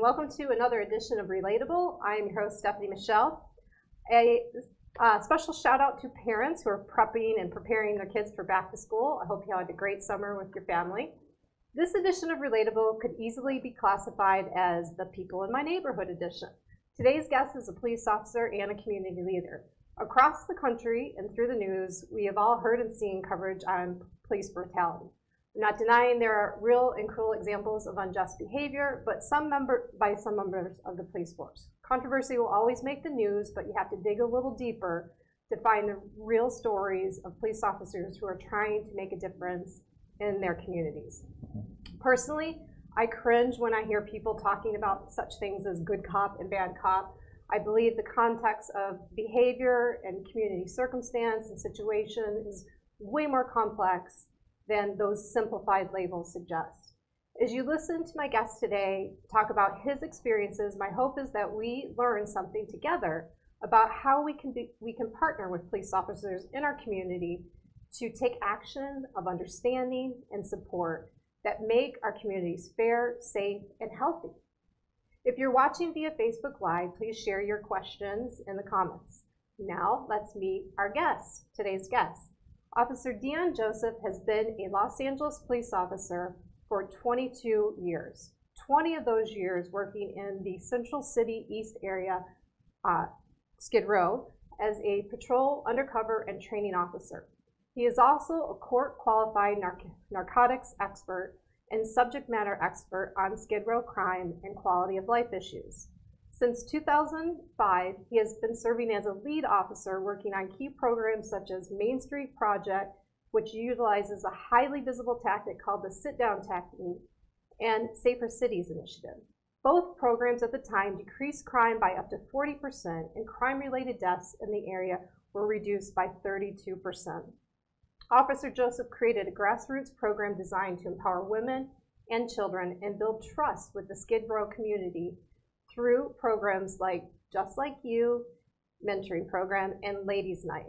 and welcome to another edition of Relatable. I am your host, Stephanie Michele. A special shout out to parents who are prepping and preparing their kids for back to school. I hope you had a great summer with your family. This edition of Relatable could easily be classified as the People in My Neighborhood edition. Today's guest is a police officer and a community leader. Across the country and through the news, we have all heard and seen coverage on police brutality. I'm not denying there are real and cruel examples of unjust behavior, but by some members of the police force. Controversy will always make the news, but you have to dig a little deeper to find the real stories of police officers who are trying to make a difference in their communities. Personally, I cringe when I hear people talking about such things as good cop and bad cop. I believe the context of behavior and community circumstance and situation is way more complex than those simplified labels suggest. As you listen to my guest today talk about his experiences, my hope is that we learn something together about how we can partner with police officers in our community to take action of understanding and support that make our communities fair, safe, and healthy. If you're watching via Facebook Live, please share your questions in the comments. Now, let's meet our guest, today's guest. Officer Deon Joseph has been a Los Angeles police officer for 22 years, 20 of those years working in the Central City East area, Skid Row, as a patrol, undercover, and training officer. He is also a court-qualified narcotics expert and subject matter expert on Skid Row crime and quality of life issues. Since 2005, he has been serving as a lead officer working on key programs such as Main Street Project, which utilizes a highly visible tactic called the sit-down technique, and Safer Cities Initiative. Both programs at the time decreased crime by up to 40%, and crime-related deaths in the area were reduced by 32%. Officer Joseph created a grassroots program designed to empower women and children and build trust with the Skid Row community through programs like Just Like You, mentoring program, and Ladies Night.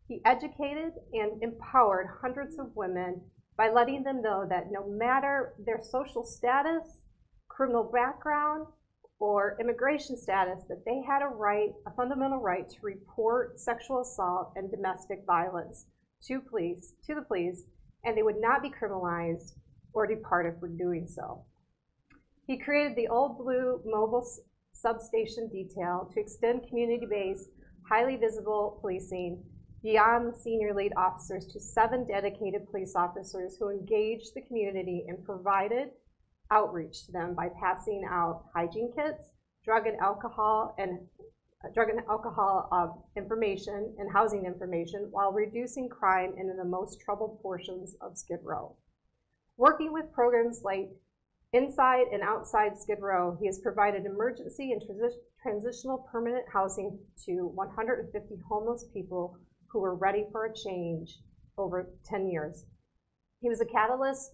He educated and empowered hundreds of women by letting them know that no matter their social status, criminal background, or immigration status, that they had a fundamental right to report sexual assault and domestic violence to the police, and they would not be criminalized or departed for doing so. He created the Old Blue Mobile Substation Detail to extend community-based, highly visible policing beyond the senior lead officers to 7 dedicated police officers who engaged the community and provided outreach to them by passing out hygiene kits, drug and alcohol information and housing information while reducing crime in the most troubled portions of Skid Row. Working with programs like inside and outside Skid Row, he has provided emergency and transitional permanent housing to 150 homeless people who were ready for a change over 10 years. He was a catalyst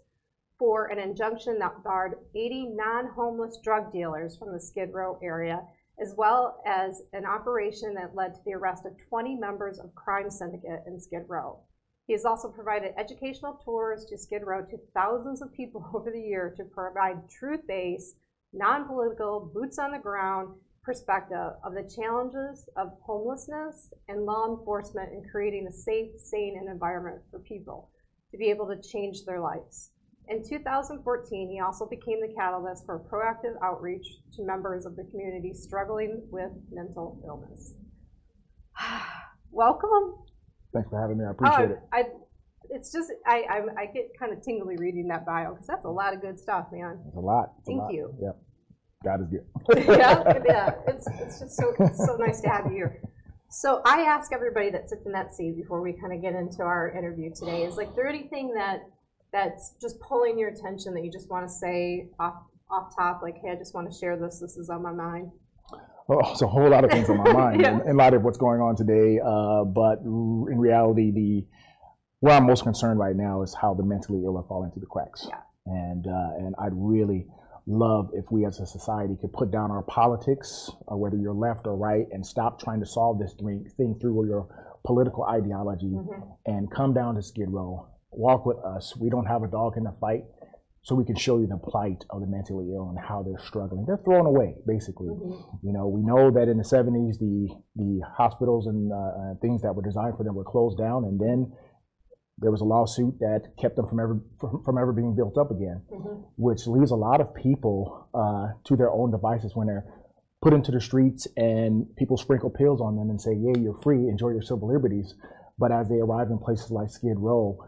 for an injunction that barred 80 non-homeless drug dealers from the Skid Row area, as well as an operation that led to the arrest of 20 members of crime syndicate in Skid Row. He has also provided educational tours to Skid Row to thousands of people over the year to provide truth-based, non-political, boots-on-the-ground perspective of the challenges of homelessness and law enforcement in creating a safe, sane environment for people to be able to change their lives. In 2014, he also became the catalyst for proactive outreach to members of the community struggling with mental illness. Welcome. Thanks for having me. I appreciate it. I get kind of tingly reading that bio because that's a lot of good stuff, man. It's a lot. Thank you. Yep. God is good. yeah. It's just so nice to have you here. So I ask everybody that sits in that seat before we kind of get into our interview today, is like there anything that's just pulling your attention that you just want to say off top, like, hey, I just want to share this is on my mind? Oh, it's a whole lot of things on my mind Yeah. in light of what's going on today. But in reality, where I'm most concerned right now is how the mentally ill are falling through the cracks. Yeah. And I'd really love if we as a society could put down our politics, whether you're left or right, and stop trying to solve this thing through your political ideology and come down to Skid Row, walk with us. We don't have a dog in the fight. so we can show you the plight of the mentally ill and how they're struggling. They're thrown away, basically. You know, we know that in the 70s, the hospitals and things that were designed for them were closed down, and then there was a lawsuit that kept them from ever being built up again, which leaves a lot of people to their own devices when they're put into the streets and people sprinkle pills on them and say, yeah, you're free, enjoy your civil liberties. But as they arrive in places like Skid Row,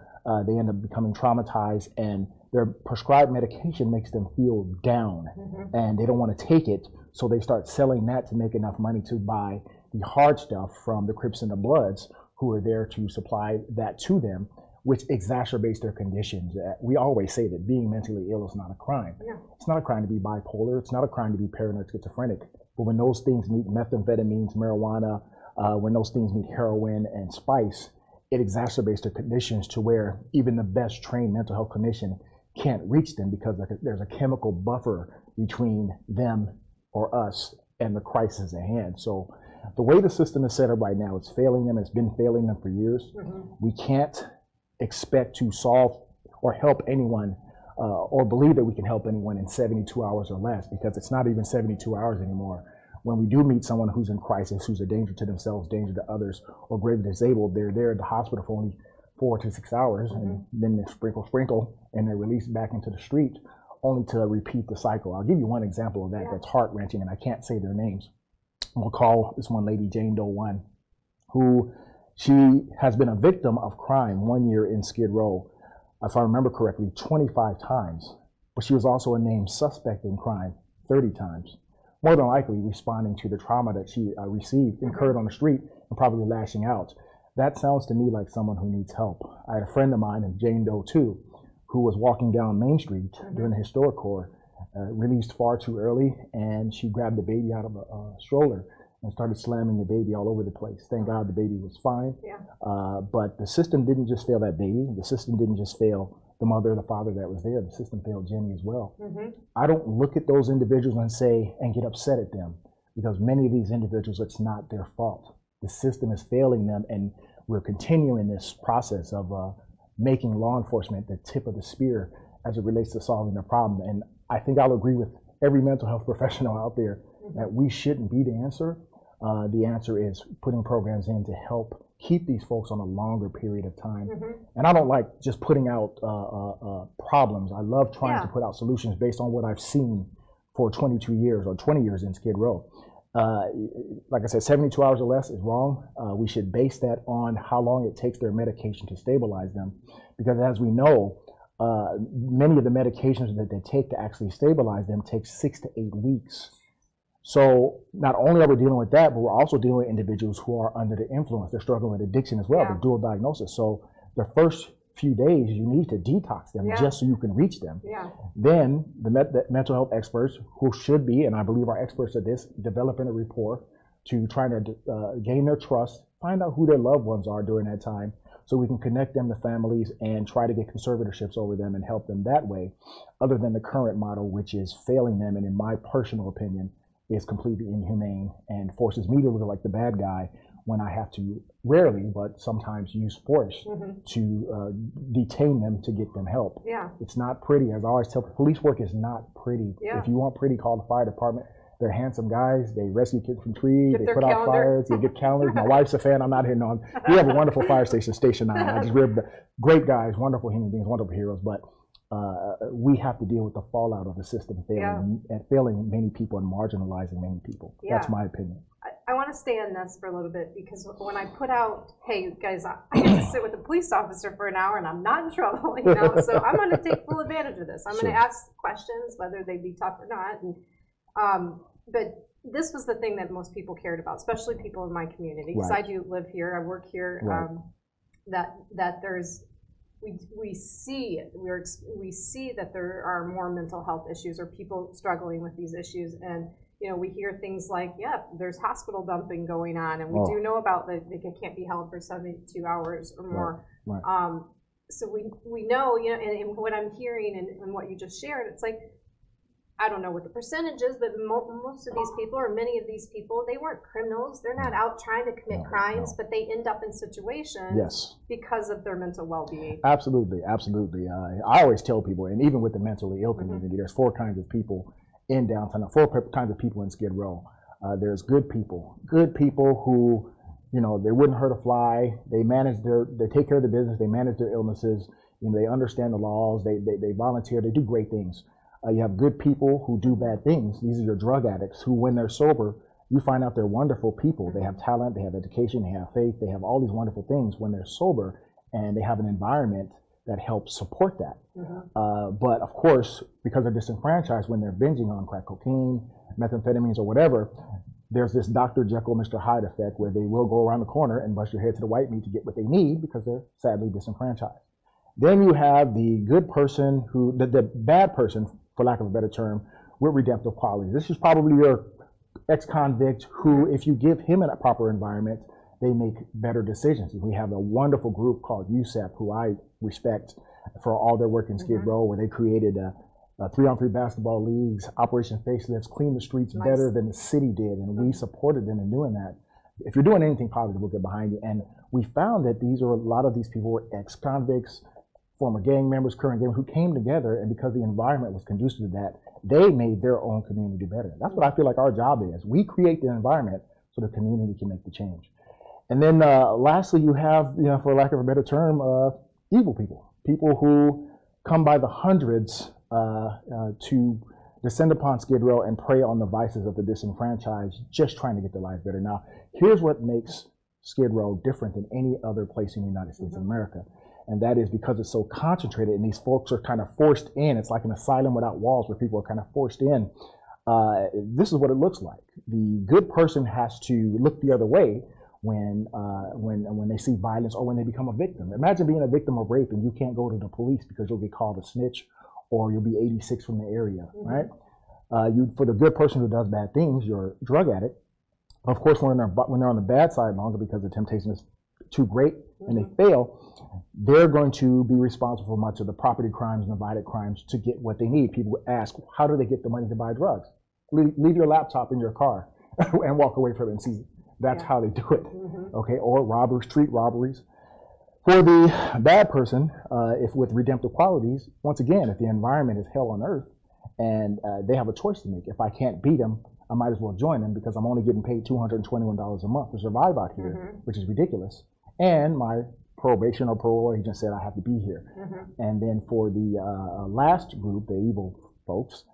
they end up becoming traumatized, and their prescribed medication makes them feel down, and they don't want to take it, so they start selling that to make enough money to buy the hard stuff from the Crips and the Bloods, who are there to supply that to them, which exacerbates their conditions. We always say that being mentally ill is not a crime. It's not a crime to be bipolar. It's not a crime to be paranoid schizophrenic. But when those things meet methamphetamines, marijuana, when those things meet heroin and spice, it exacerbates their conditions to where even the best trained mental health clinician can't reach them, because there's a chemical buffer between them or us and the crisis at hand. So the way the system is set up right now, it's failing them. It's been failing them for years. We can't expect to solve or help anyone or believe that we can help anyone in 72 hours or less, because it's not even 72 hours anymore. When we do meet someone who's in crisis, who's a danger to themselves, danger to others, or gravely disabled, they're there at the hospital for only 4 to 6 hours, and then they sprinkle, and they're released back into the street, only to repeat the cycle. I'll give you one example of that that's heart-wrenching, and I can't say their names. We'll call this one lady Jane Doe 1, who she has been a victim of crime 1 year in Skid Row, if I remember correctly, 25 times. But she was also a named suspect in crime 30 times. More than likely responding to the trauma that she received, incurred on the street, and probably lashing out. That sounds to me like someone who needs help. I had a friend of mine, Jane Doe 2, who was walking down Main Street during the historic core, released far too early, and she grabbed the baby out of a stroller and started slamming the baby all over the place. Thank God the baby was fine. But the system didn't just fail that baby. The system didn't just fail the mother or the father that was there. The system failed Jenny as well. I don't look at those individuals and say, and get upset at them, because many of these individuals, it's not their fault. The system is failing them, and we're continuing this process of making law enforcement the tip of the spear as it relates to solving the problem. And I think I'll agree with every mental health professional out there that we shouldn't be the answer. The answer is putting programs in to help keep these folks on a longer period of time. And I don't like just putting out problems. I love trying to put out solutions based on what I've seen for 22 years or 20 years in Skid Row. Like I said, 72 hours or less is wrong. We should base that on how long it takes their medication to stabilize them. Because as we know, many of the medications that they take to actually stabilize them take 6 to 8 weeks. So not only are we dealing with that, but we're also dealing with individuals who are under the influence. They're struggling with addiction as well, the dual diagnosis. So the first few days, you need to detox them just so you can reach them. Then the mental health experts, who should be, and I believe are experts at this, developing a rapport to try to gain their trust, find out who their loved ones are during that time, so we can connect them to families and try to get conservatorships over them and help them that way, other than the current model, which is failing them, and in my personal opinion, is completely inhumane and forces me to look like the bad guy when I have to, rarely, but sometimes use force to detain them to get them help. It's not pretty. As I always tell people, police work is not pretty. If you want pretty, call the fire department. They're handsome guys. They rescue kids from trees. They put out fires. They get calendars. My wife's a fan. I'm not hitting on. We have a wonderful fire station, Station 9. I just ribbed great guys, wonderful human beings, wonderful heroes. But we have to deal with the fallout of the system failing and failing many people and marginalizing many people. That's my opinion. I want to stay on this for a little bit, because when I put out, hey guys, I get to sit with a police officer for an hour and I'm not in trouble, you know, so I'm going to take full advantage of this. I'm going to ask questions, whether they be tough or not. And, but this was the thing that most people cared about, especially people in my community, because I do live here, I work here, that there's, we see that there are more mental health issues or people struggling with these issues. And you know, we hear things like, there's hospital dumping going on, and we do know about that they can't be held for 72 hours or more. So we know, you know, and what I'm hearing and what you just shared, it's like, I don't know what the percentage is, but most of these people, or many of these people, they weren't criminals. They're not out trying to commit crimes, but they end up in situations because of their mental well-being. Absolutely, absolutely. I always tell people, and even with the mentally ill community, there's 4 kinds of people in downtown, 4 kinds of people in Skid Row. There's good people who, you know, they wouldn't hurt a fly. They take care of the business. They manage their illnesses. You know, they understand the laws. They volunteer. They do great things. You have good people who do bad things. These are your drug addicts who, when they're sober, you find out they're wonderful people. They have talent, they have education, they have faith, they have all these wonderful things when they're sober, and they have an environment that helps support that. But of course, because they're disenfranchised, when they're binging on crack cocaine, methamphetamines, or whatever, there's this Dr. Jekyll, Mr. Hyde effect where they will go around the corner and bust your head to the white meat to get what they need because they're sadly disenfranchised. Then you have the good person who, the bad person, for lack of a better term, with redemptive qualities. This is probably your ex-convict who, if you give him a proper environment, they make better decisions. We have a wonderful group called USEP, who I respect for all their work in Skid Row, where they created a 3-on-3 basketball leagues, Operation Facelifts, clean the streets better than the city did, and we supported them in doing that. If you're doing anything positive, we'll get behind you. And we found that a lot of these people were ex-convicts, former gang members, current gang members, who came together, and because the environment was conducive to that, they made their own community better. That's what I feel like our job is. We create the environment so the community can make the change. And then lastly, you have, you know, for lack of a better term, evil people who come by the hundreds to descend upon Skid Row and prey on the vices of the disenfranchised, just trying to get their lives better. Now, here's what makes Skid Row different than any other place in the United States of America. And that is because it's so concentrated and these folks are kind of forced in. It's like an asylum without walls where people are kind of forced in. This is what it looks like. The good person has to look the other way when they see violence or when they become a victim. Imagine being a victim of rape and you can't go to the police because you'll get called a snitch or you'll be 86 from the area, right? For the good person who does bad things, you're a drug addict. Of course, when they're on the bad side longer because the temptation is too great and they fail, they're going to be responsible for much of the property crimes and the violent crimes to get what they need. People ask, how do they get the money to buy drugs? Leave your laptop in your car and walk away from it and see. That's how they do it, okay? Or robbers, street robberies. For the bad person, if with redemptive qualities, once again, if the environment is hell on earth and they have a choice to make. If I can't beat them, I might as well join them because I'm only getting paid $221 a month to survive out here, which is ridiculous. And my probation or parole agent said I have to be here. And then for the last group, the evil folks,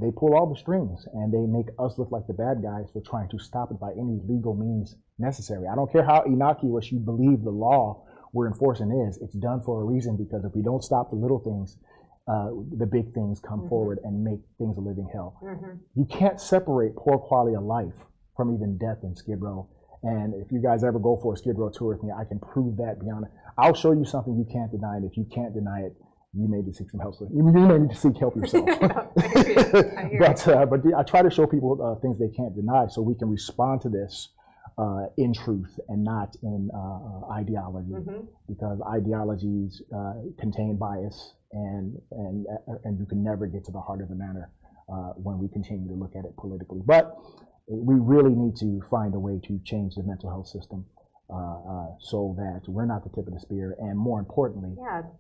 they pull all the strings and they make us look like the bad guys for trying to stop it by any legal means necessary. I don't care how innocuous you believe the law we're enforcing is, it's done for a reason, because if we don't stop the little things, the big things come forward and make things a living hell. You can't separate poor quality of life from even death in Skid Row. And if you guys ever go for a Skid Row tour with me, I can prove that beyond it. I'll show you something you can't deny, and if you can't deny it, you may need to seek some help. You may need to seek help yourself. But I try to show people things they can't deny so we can respond to this in truth and not in ideology, because ideologies contain bias, and you can never get to the heart of the matter when we continue to look at it politically. But we really need to find a way to change the mental health system so that we're not the tip of the spear, and more importantly,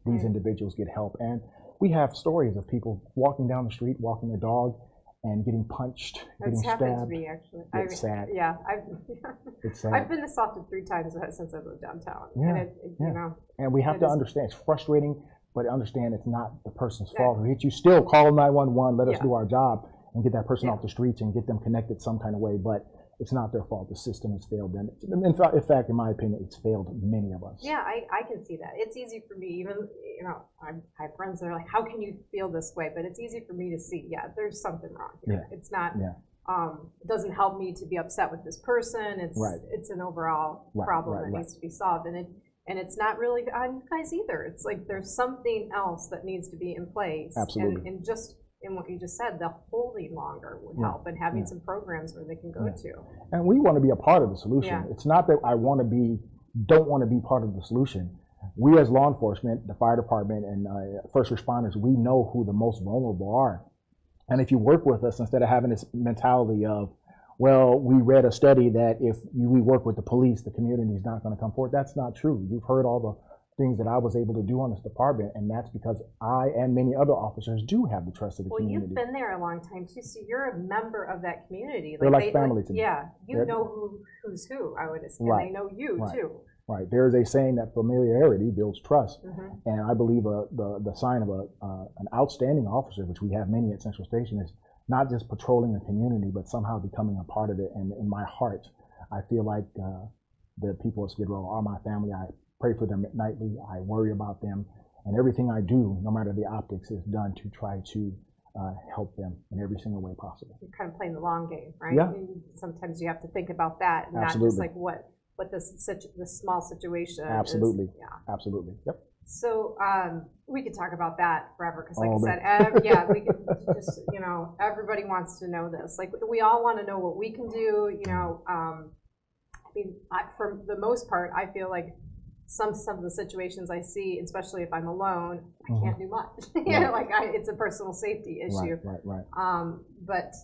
these individuals get help. And we have stories of people walking down the street, walking their dog, and getting punched, getting stabbed. That's happened to me, actually. It's sad. Yeah, it's sad. I've been assaulted 3 times since I moved downtown. And you know, and we have to understand, it's frustrating, but understand it's not the person's fault who hit you. Still call 911, let us do our job and get that person off the streets and get them connected some kind of way. But it's not their fault. The system has failed them. In fact, in my opinion, it's failed many of us. Yeah, I can see that. It's easy for me, even, you know, I have friends that are like, how can you feel this way? But it's easy for me to see, there's something wrong here. It's not, it doesn't help me to be upset with this person. It's an overall problem that needs to be solved. And it's not really on you guys either. It's like there's something else that needs to be in place. Absolutely. And just in what you just said, the holding longer would help, and having some programs where they can go to. And we want to be a part of the solution. It's not that I don't want to be part of the solution. We as law enforcement, the fire department, and first responders, we know who the most vulnerable are. And if you work with us, instead of having this mentality of, well, we read a study that if we work with the police, the community is not going to come forward. That's not true. You've heard all the things that I was able to do on this department, and that's because I and many other officers do have the trust of the community. Well, you've been there a long time too, so you're a member of that community. They're like family to me. Yeah, you know who's who, I would assume. Right. And they know you too. Right. There's a saying that familiarity builds trust, and I believe the sign of an outstanding officer, which we have many at Central Station, is not just patrolling the community, but somehow becoming a part of it. And in my heart, I feel like the people of Skid Row are my family. I pray for them nightly. I worry about them, and everything I do, no matter the optics, is done to try to help them in every single way possible. You're kind of playing the long game, right? Yeah. Sometimes you have to think about that, and not just like what this small situation Absolutely. is. Yeah. Absolutely. Yep. So we could talk about that forever, because like I said, we could just, everybody wants to know this. Like, we all want to know what we can do, I mean, for the most part, I feel like some of the situations I see, especially if I'm alone, I can't do much. It's a personal safety issue. Right. But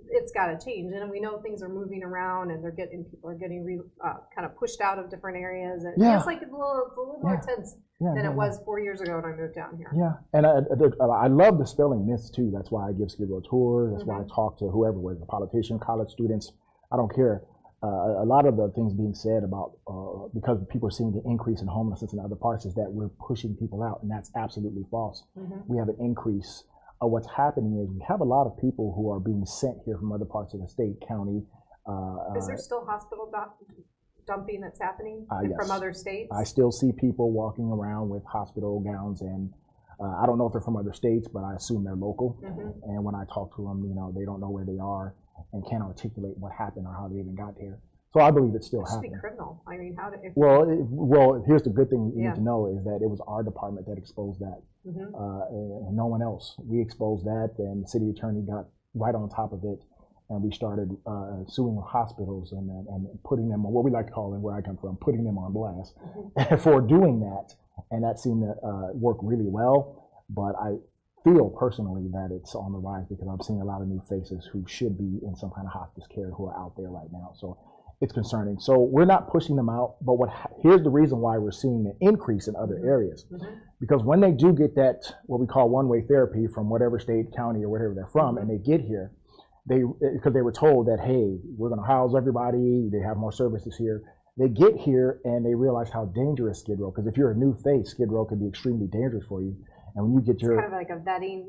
it's got to change, and we know things are moving around, and people are getting kind of pushed out of different areas, and it's like it's a little more tense than it was 4 years ago when I moved down here. Yeah, and I love dispelling myths too. That's why I give Skid Row tours. That's why I talk to whoever, whether a politician, college students. I don't care. A lot of the things being said about because people are seeing the increase in homelessness in other parts is that we're pushing people out, and that's absolutely false. We have an increase. What's happening is we have a lot of people who are being sent here from other parts of the state, county. Is there still hospital dumping that's happening yes. from other states? I still see people walking around with hospital gowns, and I don't know if they're from other states, but I assume they're local. And when I talk to them, they don't know where they are and can't articulate what happened or how they even got here. So I believe it's still happening. It should be criminal. I mean, Well, here's the good thing you need to know is that it was our department that exposed that, and no one else. We exposed that, and the city attorney got right on top of it, and we started suing hospitals and putting them on what we like to call, and where I come from, putting them on blast for doing that, and that seemed to work really well. But I feel personally that it's on the rise because I'm seeing a lot of new faces who should be in some kind of hospice care who are out there right now. So it's concerning. So we're not pushing them out, but here's the reason why we're seeing an increase in other areas. Because when they do get that, what we call one-way therapy from whatever state, county, or wherever they're from, and they get here, because they were told that, hey, we're going to house everybody, they have more services here. They get here and they realize how dangerous Skid Row, because if you're a new face, Skid Row can be extremely dangerous for you. And when you get your... It's kind of like a vetting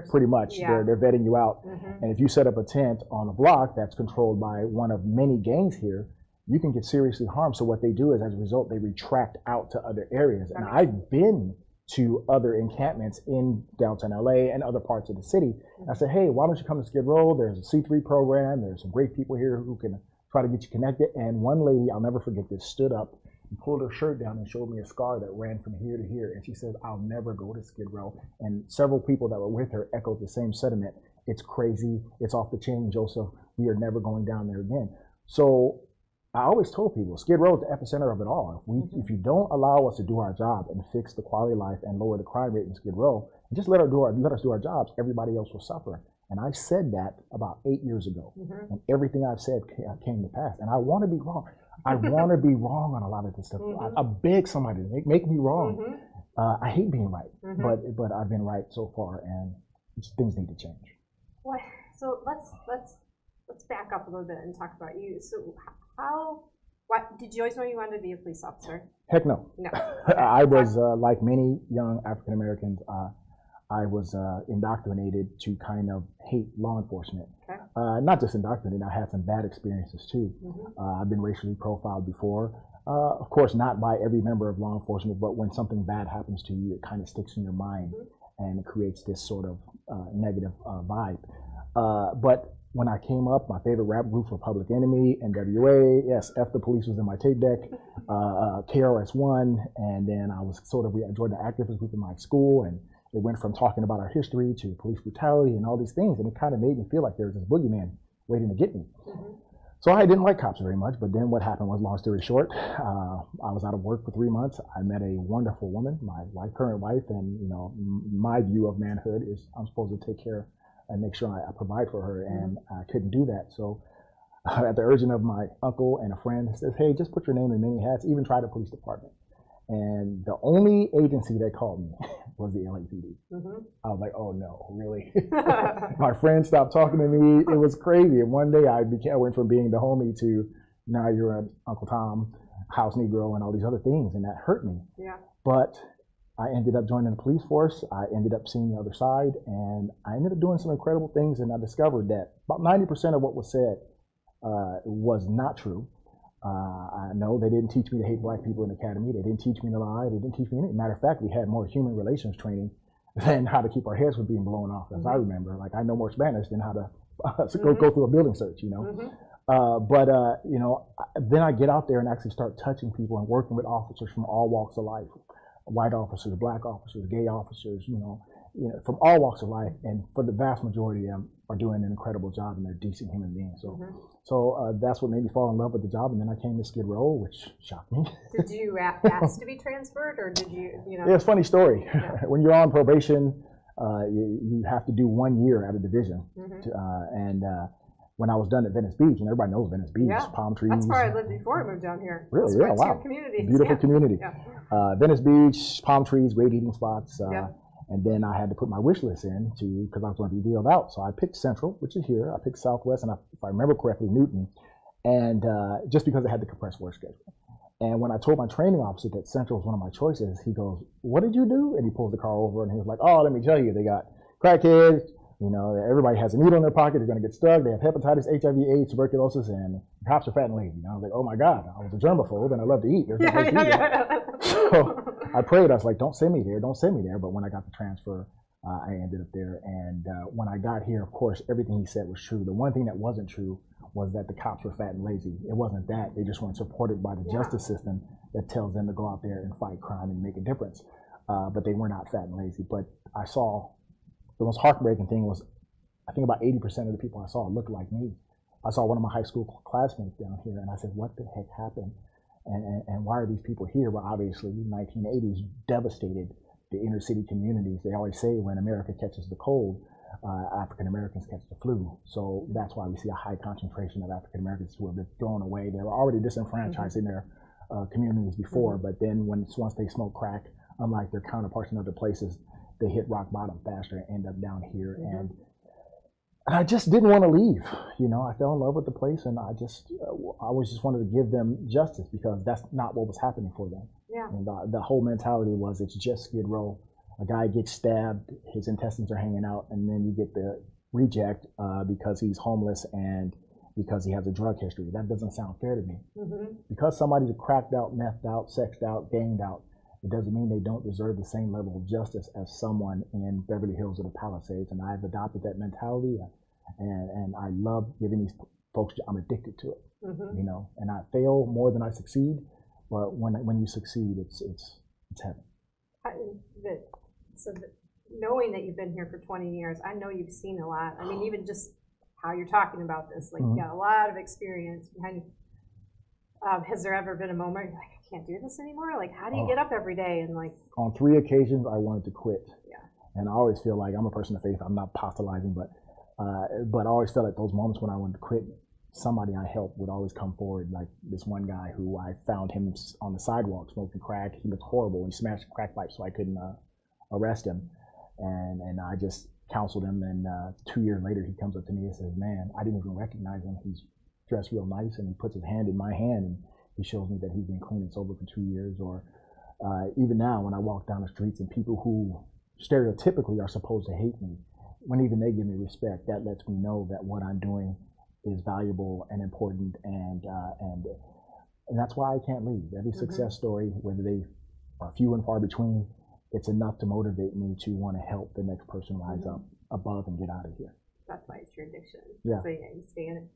pretty much. Yeah. They're vetting you out. And if you set up a tent on a block that's controlled by one of many gangs here, you can get seriously harmed. So what they do is, as a result, they retract out to other areas. And I've been to other encampments in downtown LA and other parts of the city. I said, hey, why don't you come to Skid Row? There's a C3 program. There's some great people here who can try to get you connected. And one lady, I'll never forget this, stood up and pulled her shirt down and showed me a scar that ran from here to here. And she says, I'll never go to Skid Row. And several people that were with her echoed the same sentiment. It's crazy. It's off the chain, Joseph. We are never going down there again. So I always told people, Skid Row is the epicenter of it all. If you don't allow us to do our job and fix the quality of life and lower the crime rate in Skid Row, and just let us do our jobs, everybody else will suffer. And I said that about 8 years ago. And everything I've said came to pass. And I want to be wrong. I want to be wrong on a lot of this stuff. I beg somebody to make me wrong. I hate being right, but I've been right so far, and things need to change. Well, so let's back up a little bit and talk about you. So did you always know you wanted to be a police officer? Heck no. No. I was like many young African Americans. I was indoctrinated to kind of hate law enforcement. Okay. Not just indoctrinated, I had some bad experiences too. I've been racially profiled before. Of course, not by every member of law enforcement, but when something bad happens to you, it kind of sticks in your mind and it creates this sort of negative vibe. But when I came up, my favorite rap group were Public Enemy, NWA, yes, F the Police was in my tape deck, KRS-One, and then I joined the activist group in my school, and it went from talking about our history to police brutality and all these things, and it kind of made me feel like there was this boogeyman waiting to get me. So I didn't like cops very much, but then what happened was, long story short, I was out of work for 3 months. I met a wonderful woman, my current wife, and my view of manhood is I'm supposed to take care and make sure I provide for her, and I couldn't do that. So at the urging of my uncle and a friend, says, hey, just put your name in many hats, even try the police department. And the only agency that called me was the LAPD. I was like, oh no, really? My friends stopped talking to me. It was crazy. And one day I went from being the homie to now you're an Uncle Tom, house Negro, and all these other things, and that hurt me. Yeah. But I ended up joining the police force. I ended up seeing the other side, and I ended up doing some incredible things, and I discovered that about 90% of what was said was not true. I know they didn't teach me to hate black people in the academy. They didn't teach me to lie. They didn't teach me anything. Matter of fact, we had more human relations training than how to keep our heads from being blown off, as I remember. Like, I know more Spanish than how to go through a building search, you know. You know, then I get out there and actually start touching people and working with officers from all walks of life, white officers, black officers, gay officers, you know, from all walks of life. And for the vast majority of them are doing an incredible job, and they're decent human beings. So, that's what made me fall in love with the job. And then I came to Skid Row, which shocked me. Did you ask to be transferred, or did you, Yeah, it's a funny story. When you're on probation, you have to do 1 year at a division. When I was done at Venice Beach, and everybody knows Venice Beach, palm trees. That's where I lived before I moved down here. Really? Yeah, wow. Beautiful community. Venice Beach, palm trees, great eating spots. And then I had to put my wish list in because I was going to be dealed out. So I picked Central, which is here. I picked Southwest, and if I remember correctly, Newton. And just because I had the compressed work schedule. And when I told my training officer that Central was one of my choices, he goes, what did you do? And he pulls the car over, and he was like, oh, let me tell you, they got crackheads. You know, everybody has a needle in their pocket. They're going to get stuck. They have hepatitis, HIV, AIDS, tuberculosis, and cops are fat and lazy. And I was like, oh my God, I was a germaphobe and I love to eat. There's no place to eat. So I prayed. I was like, don't send me there. Don't send me there. But when I got the transfer, I ended up there. And when I got here, of course, everything he said was true. The one thing that wasn't true was that the cops were fat and lazy. It wasn't that. They just weren't supported by the justice system that tells them to go out there and fight crime and make a difference. But they were not fat and lazy. But I saw the most heartbreaking thing was, I think about 80% of the people I saw looked like me. I saw one of my high school classmates down here, and I said, what the heck happened? And why are these people here? Well, obviously, the 1980s devastated the inner city communities. They always say when America catches the cold, African Americans catch the flu. So that's why we see a high concentration of African Americans who have been thrown away. They were already disenfranchised in their communities before, but then once they smoke crack, unlike their counterparts in other places, they hit rock bottom faster and end up down here. And I just didn't want to leave. You know, I fell in love with the place, and I always just wanted to give them justice, because that's not what was happening for them. And the whole mentality was, it's just Skid Row. A guy gets stabbed, his intestines are hanging out, and then you get the reject because he's homeless and because he has a drug history. That doesn't sound fair to me. Because somebody's cracked out, methed out, sexed out, ganged out, it doesn't mean they don't deserve the same level of justice as someone in Beverly Hills or the Palisades. And I've adopted that mentality, and I love giving these folks, I'm addicted to it, you know, and I fail more than I succeed, but when you succeed, it's heaven. Knowing that you've been here for 20 years, I know you've seen a lot. I mean, even just how you're talking about this, like, you got a lot of experience behind you. Has there ever been a moment you're like, I can't do this anymore? Like, how do you get up every day and like? On 3 occasions, I wanted to quit. And I always feel like, I'm a person of faith. I'm not apostolizing, but I always felt at those moments when I wanted to quit, somebody I helped would always come forward. Like this one guy who I found him on the sidewalk smoking crack. He looked horrible. He smashed a crack pipe, so I couldn't arrest him. And I just counseled him. And 2 years later, he comes up to me and says, "Man, I didn't even recognize him. He's dressed real nice," and he puts his hand in my hand and he shows me that he's been clean and sober for 2 years. Or even now, when I walk down the streets and people who stereotypically are supposed to hate me, when even they give me respect, that lets me know that what I'm doing is valuable and important, and that's why I can't leave. Every success story, whether they are few and far between, it's enough to motivate me to want to help the next person rise up above and get out of here. That's why it's your addiction. Yeah. So you stay in it.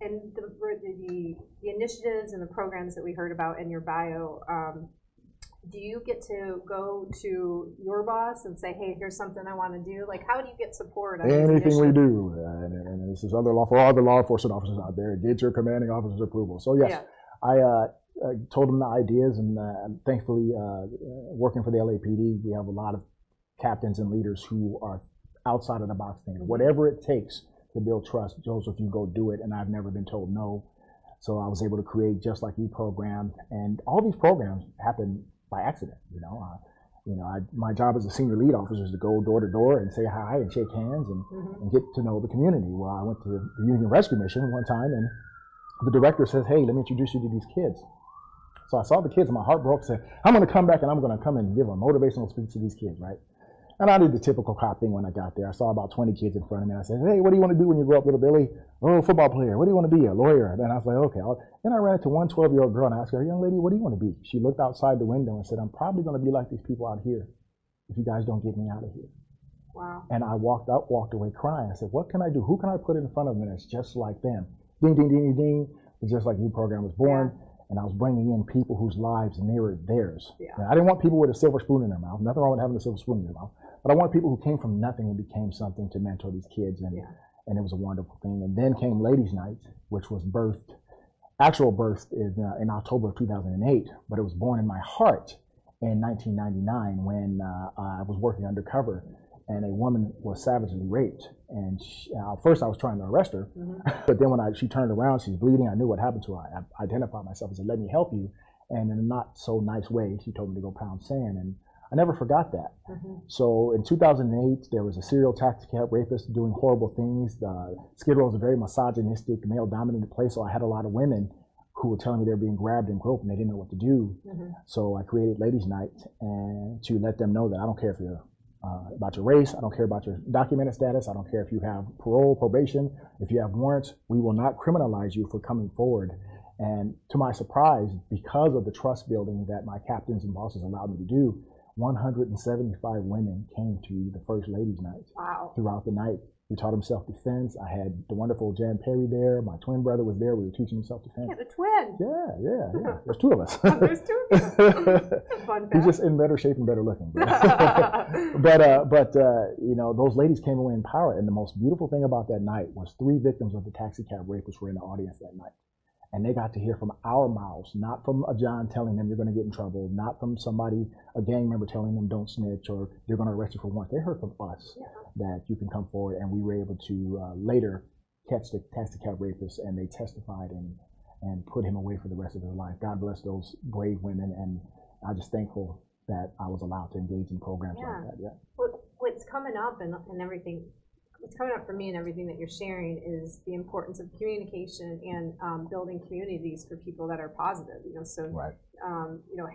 And the initiatives and the programs that we heard about in your bio, do you get to go to your boss and say, hey, here's something I want to do? Like, how do you get support on anything we do? And this is for all the law enforcement officers out there, get your commanding officer's approval. So yes, I told them the ideas, and thankfully, working for the LAPD, we have a lot of captains and leaders who are outside of the box thinking. Whatever it takes to build trust, Joseph, you go do it. And I've never been told no. So I was able to create Just Like You program, and all these programs happen by accident. My job as a senior lead officer is to go door to door and say hi and shake hands and get to know the community. Well, I went to the Union Rescue Mission one time, and the director says, "Hey, let me introduce you to these kids." So I saw the kids, and my heart broke. Said, "I'm going to come back, and I'm going to come and give a motivational speech to these kids, right?" And I did the typical cop thing when I got there. I saw about 20 kids in front of me. And I said, "Hey, what do you want to do when you grow up, little Billy?" "Oh, football player." "What do you want to be?" "A lawyer." And I was like, "Okay." Then I ran into one 12-year-old girl and I asked her, "Young lady, what do you want to be?" She looked outside the window and said, "I'm probably going to be like these people out here if you guys don't get me out of here." Wow. And I walked away crying. I said, "What can I do? Who can I put in front of them that's just like them?" Ding, ding, ding, ding, ding. The Just Like You program was born. Yeah. And I was bringing in people whose lives mirrored theirs. Yeah. Now, I didn't want people with a silver spoon in their mouth. Nothing wrong with having a silver spoon in your mouth. But I wanted people who came from nothing and became something to mentor these kids. And it was a wonderful thing. And then came Ladies Night, which was actual birth in October of 2008. But it was born in my heart in 1999 when I was working undercover. And a woman was savagely raped. And first I was trying to arrest her, but then when she turned around, she's bleeding. I knew what happened to her. I identified myself and said, "Let me help you." And in a not so nice way, she told me to go pound sand. And I never forgot that. So in 2008, there was a serial taxi cab rapist doing horrible things. Skid Row is a very misogynistic, male-dominated place, so I had a lot of women who were telling me they were being grabbed and groped and they didn't know what to do. So I created Ladies Night and to let them know that I don't care if you're about your race, I don't care about your documented status, I don't care if you have parole, probation, if you have warrants, we will not criminalize you for coming forward. And to my surprise, because of the trust building that my captains and bosses allowed me to do, 175 women came to the first Ladies Night. Wow. Throughout the night. We taught them self-defense. I had the wonderful Jan Perry there. My twin brother was there. We were teaching them self-defense. Yeah, the twin. Yeah. There's two of us. Oh, there's two of you. Fun fact. He's just in better shape and better looking. Those ladies came away empowered. And the most beautiful thing about that night was 3 victims of the taxi cab rapists were in the audience that night. And they got to hear from our mouths, not from a John telling them you're going to get in trouble, not from somebody, a gang member telling them don't snitch or you're going to arrest you for warrants. They heard from us that you can come forward, and we were able to later catch the taxi cab rapists, and they testified and put him away for the rest of his life. God bless those brave women, and I'm just thankful that I was allowed to engage in programs like that. Yeah. What's coming up and everything. What's coming up for me and everything that you're sharing is the importance of communication and building communities for people that are positive.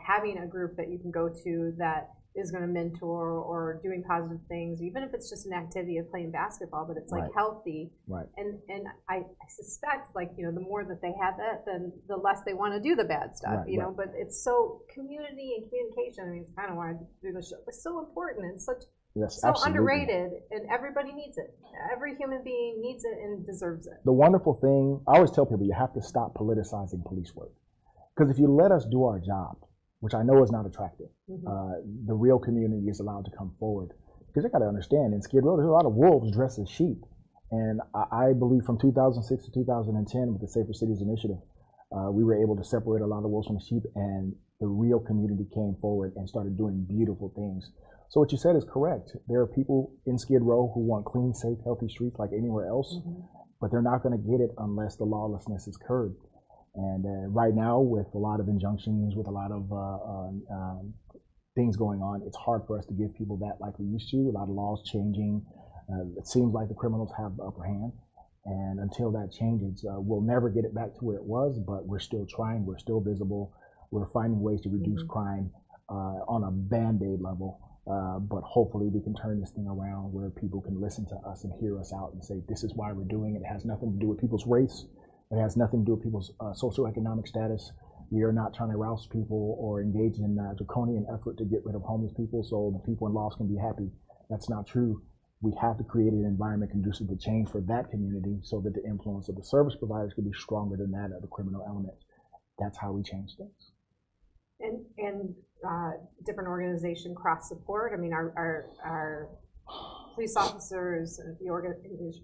Having a group that you can go to that is going to mentor or doing positive things, even if it's just an activity of playing basketball, but it's like healthy. Right. And I suspect the more that they have that, then the less they want to do the bad stuff. But it's so community and communication. I mean, it's kind of why I do the show. It's so important and such. Yes, so absolutely. Underrated, and everybody needs it. Every human being needs it and deserves it. The wonderful thing, I always tell people, you have to stop politicizing police work. Because if you let us do our job, which I know is not attractive, the real community is allowed to come forward. Because you got to understand, in Skid Row, there's a lot of wolves dressed as sheep. And I believe from 2006 to 2010, with the Safer Cities Initiative, we were able to separate a lot of wolves from the sheep, and the real community came forward and started doing beautiful things. So what you said is correct. There are people in Skid Row who want clean, safe, healthy streets like anywhere else, but they're not going to get it unless the lawlessness is curbed. And right now, with a lot of injunctions, with a lot of things going on, it's hard for us to give people that like we used to. A lot of laws changing. It seems like the criminals have the upper hand. And until that changes, we'll never get it back to where it was, but we're still trying. We're still visible. We're finding ways to reduce crime on a Band-Aid level. But hopefully we can turn this thing around where people can listen to us and hear us out and say, this is why we're doing it. It has nothing to do with people's race. It has nothing to do with people's socioeconomic status. We are not trying to rouse people or engage in draconian effort to get rid of homeless people so the people in loss can be happy. That's not true. We have to create an environment conducive to change for that community so that the influence of the service providers can be stronger than that of the criminal element. That's how we change things. And different organization cross support. I mean, our police officers, is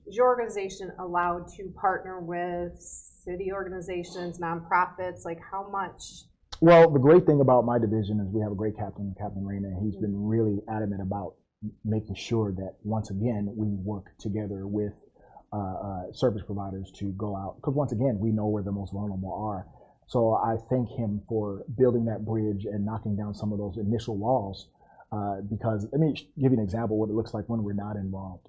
your organization allowed to partner with city organizations, nonprofits? Like how much? Well, the great thing about my division is we have a great captain, Captain Rayna, and he's been really adamant about making sure that once again we work together with service providers to go out, because once again we know where the most vulnerable are. So I thank him for building that bridge and knocking down some of those initial walls. Because let me give you an example of what it looks like when we're not involved.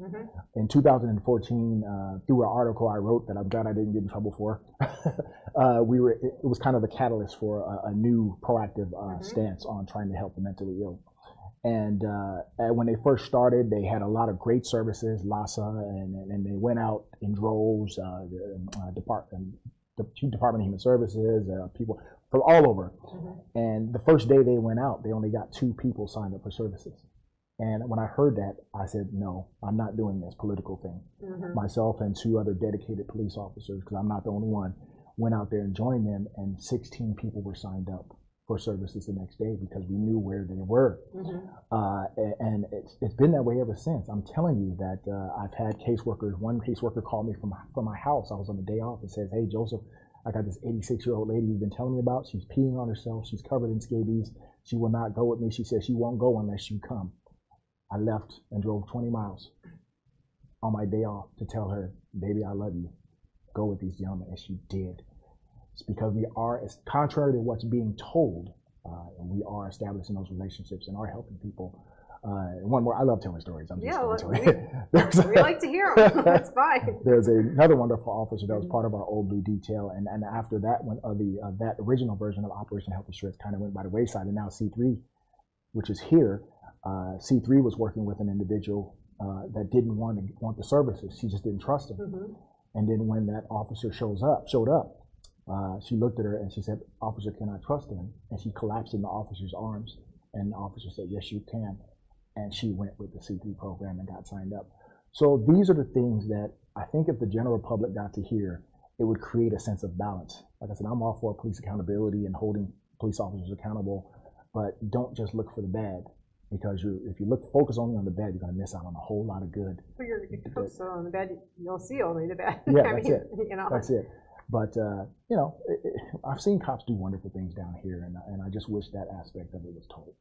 In 2014, through an article I wrote that I'm glad I didn't get in trouble for, it was kind of the catalyst for a new proactive stance on trying to help the mentally ill. And when they first started, they had a lot of great services, LASA, and they went out in droves, the Department of Human Services, people from all over. And the first day they went out, they only got 2 people signed up for services. And when I heard that, I said, no, I'm not doing this political thing. Myself and 2 other dedicated police officers, because I'm not the only one, went out there and joined them, and 16 people were signed up for services the next day because we knew where they were. And it's been that way ever since. I'm telling you that I've had caseworkers. One caseworker called me from my house. I was on the day off and says, hey, Joseph, I got this 86-year-old lady you've been telling me about. She's peeing on herself. She's covered in scabies. She will not go with me. She says she won't go unless you come. I left and drove 20 miles on my day off to tell her, baby, I love you. Go with these gentlemen. And she did. It's because we are, as contrary to what's being told, and we are establishing those relationships and are helping people. One more, I love telling stories. I'm just we like to hear them. That's fine. There's another wonderful officer that was part of our old blue detail, and after that one, that original version of Operation Health Assurance kind of went by the wayside, and now C3, which is here, C3 was working with an individual that didn't want the services. She just didn't trust him. And then when that officer showed up, she looked at her and she said, officer, can I trust him? And she collapsed in the officer's arms, and the officer said, yes, you can. And she went with the C3 program and got signed up. So these are the things that I think if the general public got to hear, it would create a sense of balance. Like I said, I'm all for police accountability and holding police officers accountable, but don't just look for the bad, because if you focus only on the bad, you're going to miss out on a whole lot of good. If you're focused on the bad, you'll see only the bad. Yeah, that's it. That's it. But, I've seen cops do wonderful things down here, and I just wish that aspect of it was told.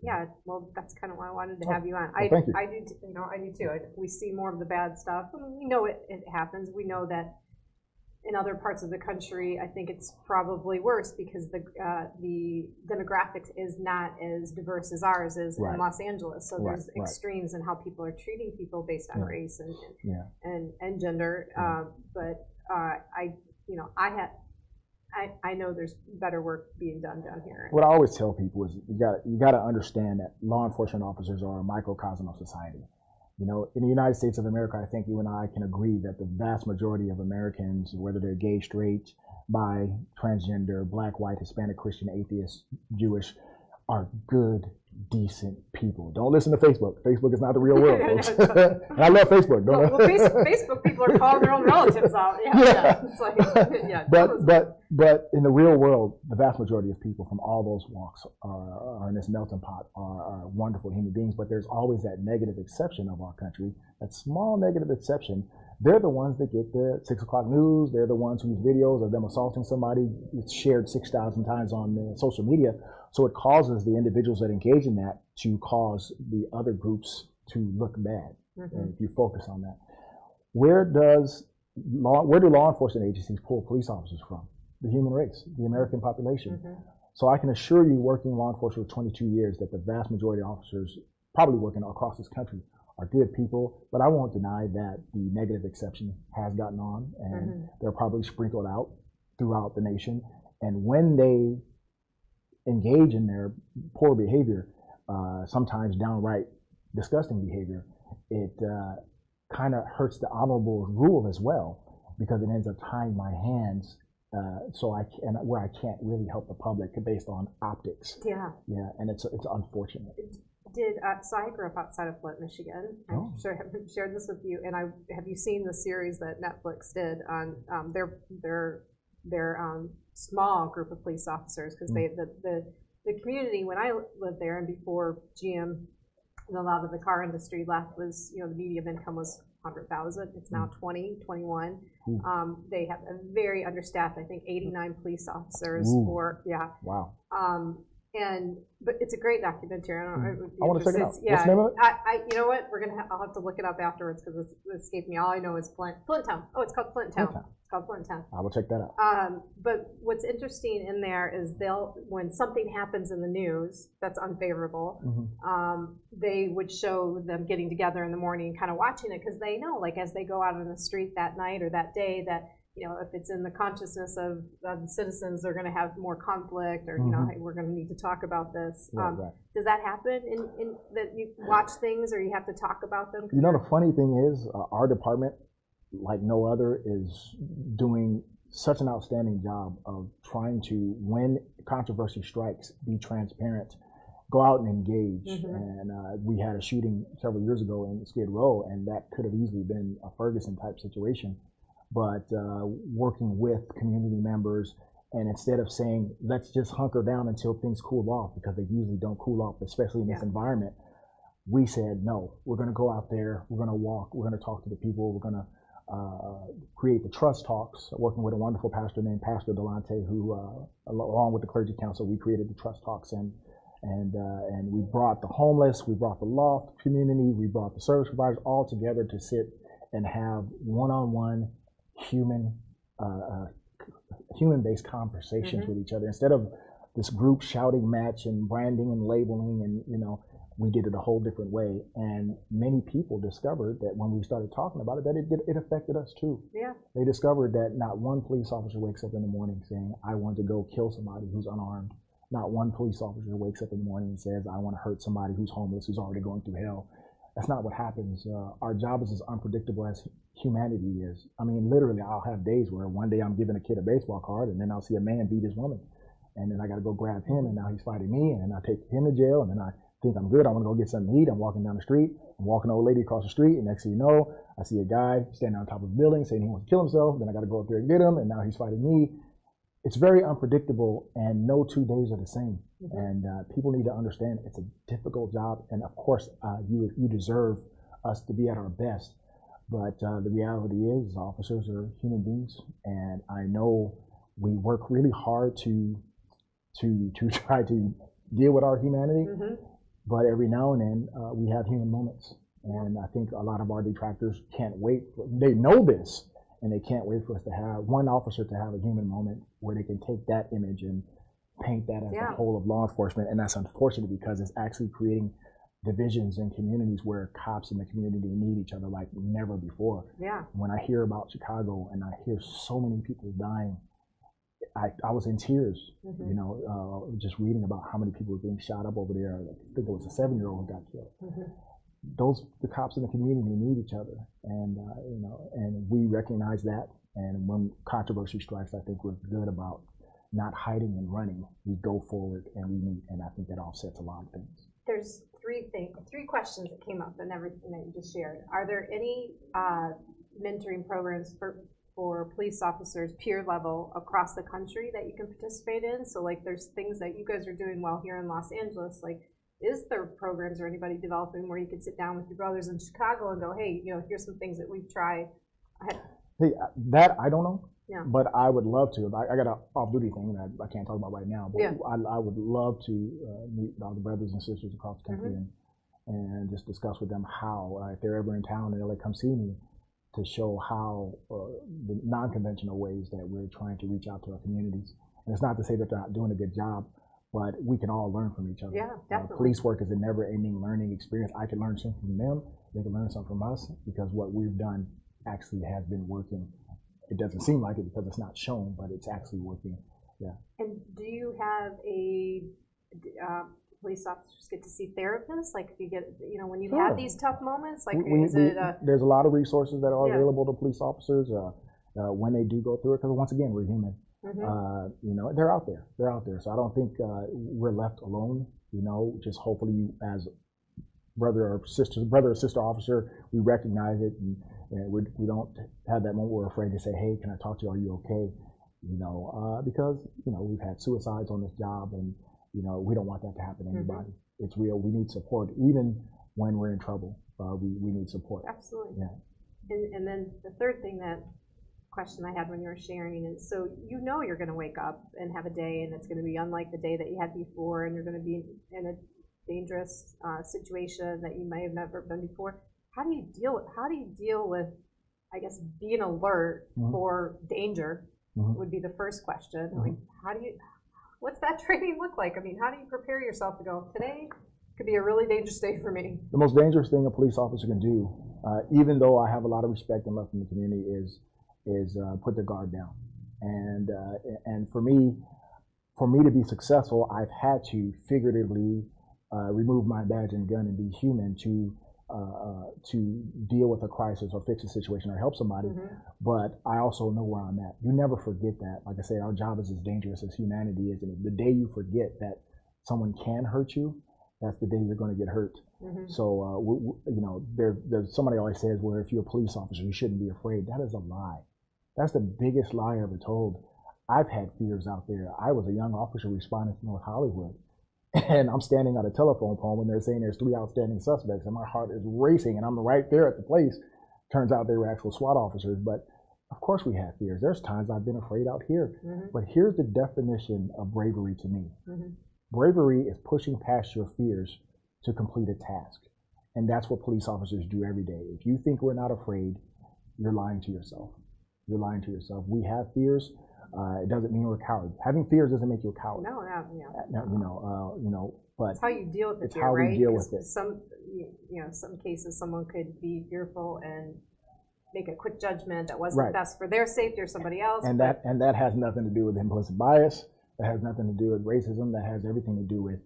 Yeah, well, that's kind of why I wanted to have you on. Thank you. I do too. We see more of the bad stuff. I mean, we know it happens. We know that in other parts of the country, I think it's probably worse because the demographics is not as diverse as ours is in Los Angeles. So there's extremes in how people are treating people based on race and gender. But I know there's better work being done down here. What I always tell people is you got to understand that law enforcement officers are a microcosm of society. You know, in the United States of America, I think you and I can agree that the vast majority of Americans, whether they're gay, straight, bi, transgender, black, white, Hispanic, Christian, atheist, Jewish, are good, decent people. Don't listen to Facebook. Facebook is not the real world, folks. And I love Facebook. Facebook people are calling their own relatives out. It's like, but in the real world, the vast majority of people from all those walks are in this melting pot, are wonderful human beings. But there's always that negative exception of our country, that small negative exception. They're the ones that get the 6 o'clock news. They're the ones whose videos of them assaulting somebody is shared 6,000 times on social media. So it causes the individuals that engage in that to cause the other groups to look bad. And if you focus on that, where do law enforcement agencies pull police officers from? The human race, the American population. So I can assure you, working law enforcement for 22 years, that the vast majority of officers probably working across this country are good people, but I won't deny that the negative exception has gotten on, and they're probably sprinkled out throughout the nation. And when they engage in their poor behavior, sometimes downright disgusting behavior, it kind of hurts the honorable rule as well, because it ends up tying my hands where I can't really help the public based on optics. And it's unfortunate. So I grew up outside of Flint, Michigan. I'm sure I haven't shared this with you. And have you seen the series that Netflix did on their small group of police officers? Because the community, when I lived there and before GM and a lot of the car industry left, was, the median income was 100,000. It's now 20, 21. They have a very understaffed, I think 89 police officers. Wow. But it's a great documentary. I want to check it out. Yeah, what's the name of it? you know what? I'll have to look it up afterwards because it escaped me. All I know is Flint Town. Oh, it's called Flint Town. It's called Flint Town. I will check that out. But what's interesting in there is when something happens in the news that's unfavorable, they would show them getting together in the morning, kind of watching it, because they know, like, as they go out on the street that night or that day, that, you know, if it's in the consciousness of the citizens, they're going to have more conflict, or, you know, hey, we're going to need to talk about this. Right. Does that happen in that you watch things or you have to talk about them? You know, the funny thing is, our department, like no other, is doing such an outstanding job of trying to, when controversy strikes, be transparent, go out and engage. And we had a shooting several years ago in Skid Row, and that could have easily been a Ferguson type situation. But working with community members, and instead of saying, let's just hunker down until things cool off, because they usually don't cool off, especially in this environment, we said, no, we're going to go out there, we're going to walk, we're going to talk to the people, we're going to create the trust talks, working with a wonderful pastor named Pastor Delante, who, along with the clergy council, we created the trust talks, and we brought the homeless, we brought the loft community, we brought the service providers all together to sit and have one-on-one human-based conversations with each other, instead of this group shouting match and branding and labeling, and, you know, we did it a whole different way. And many people discovered that when we started talking about it, that it affected us too. Yeah. They discovered that not one police officer wakes up in the morning saying, I want to go kill somebody who's unarmed. Not one police officer wakes up in the morning and says, I want to hurt somebody who's homeless, who's already going through hell. That's not what happens. Our job is as unpredictable as humanity is. I mean, literally, I'll have days where one day I'm giving a kid a baseball card, and then I'll see a man beat his woman. And then I got to go grab him, and now he's fighting me, and then I take him to jail, and then I think I'm good. I want to go get something to eat. I'm walking down the street. I'm walking an old lady across the street, and next thing you know, I see a guy standing on top of a building saying he wants to kill himself. Then I got to go up there and get him, and now he's fighting me. It's very unpredictable, and no 2 days are the same. And people need to understand it's a difficult job, and of course, you deserve us to be at our best. But the reality is, officers are human beings, and I know we work really hard to try to deal with our humanity. But every now and then, we have human moments. And I think a lot of our detractors can't wait. They know this, and they can't wait for us to have one officer to have a human moment where they can take that image and paint that as the whole of law enforcement. And that's unfortunate, because it's actually creating divisions in communities where cops in the community need each other like never before. When I hear about Chicago and I hear so many people dying, I was in tears, you know, just reading about how many people were being shot up over there. I think it was a 7-year-old who got killed. The cops in the community need each other, and you know, and we recognize that. And when controversy strikes, I think we're good about not hiding and running. We go forward and we meet, and I think that offsets a lot of things. There's three questions that came up in everything that you just shared. Are there any mentoring programs for police officers, peer level, across the country that you can participate in? So, like, there's things that you guys are doing well here in Los Angeles. Like, is there programs or anybody developing where you can sit down with your brothers in Chicago and go, hey, you know, here's some things that we've tried? Hey, that I don't know. But I would love to. I got an off-duty thing that I can't talk about right now. But I would love to meet all the brothers and sisters across the country and just discuss with them how, if they're ever in town, they'll come see me, to show how the non-conventional ways that we're trying to reach out to our communities. And it's not to say that they're not doing a good job, but we can all learn from each other. Definitely. Police work is a never-ending learning experience. I can learn something from them. They can learn something from us, because what we've done actually has been working. It doesn't seem like it because it's not shown, but it's actually working. And do you have a police officers get to see therapists? Like, if you get, you know, when you have these tough moments, like, there's a lot of resources that are available to police officers when they do go through it, because once again, we're human. You know, they're out there. So I don't think we're left alone. You know, just hopefully as brother or sister officer, we recognize it, and we don't have that moment where we're afraid to say, hey, can I talk to you? Are you okay? You know, because, you know, we've had suicides on this job, and, you know, we don't want that to happen to anybody. It's real. We need support. Even when we're in trouble, we need support. Absolutely. And then the third thing that question I had when you were sharing is, so you know you're going to wake up and have a day, and it's going to be unlike the day that you had before, and you're going to be in a dangerous situation that you may have never been before. How do you deal with, I guess, being alert for danger would be the first question. Like, what's that training look like? I mean, how do you prepare yourself to go, today could be a really dangerous day for me? The most dangerous thing a police officer can do, even though I have a lot of respect and love from the community, is put their guard down. And for me to be successful, I've had to figuratively remove my badge and gun and be human to deal with a crisis or fix a situation or help somebody. But I also know where I'm at. You never forget that. Like I say, our job is as dangerous as humanity is, and the day you forget that someone can hurt you, that's the day you're going to get hurt. So you know, there's somebody always says, well, if you're a police officer, you shouldn't be afraid. That is a lie. That's the biggest lie ever told. I've had fears out there. I was a young officer responding to North Hollywood, and I'm standing at a telephone pole when they're saying there's 3 outstanding suspects, and my heart is racing, and I'm right there at the place. Turns out they were actual SWAT officers, but of course we have fears. There's times I've been afraid out here. But here's the definition of bravery to me. Bravery is pushing past your fears to complete a task, and that's what police officers do every day. If you think we're not afraid, you're lying to yourself. You're lying to yourself. We have fears. It doesn't mean we're cowards. Having fears doesn't make you a coward. No, You know, but it's how you deal with it. It's how we deal with it. Some cases, someone could be fearful and make a quick judgment that wasn't best for their safety or somebody else. And that has nothing to do with implicit bias. That has nothing to do with racism. That has everything to do with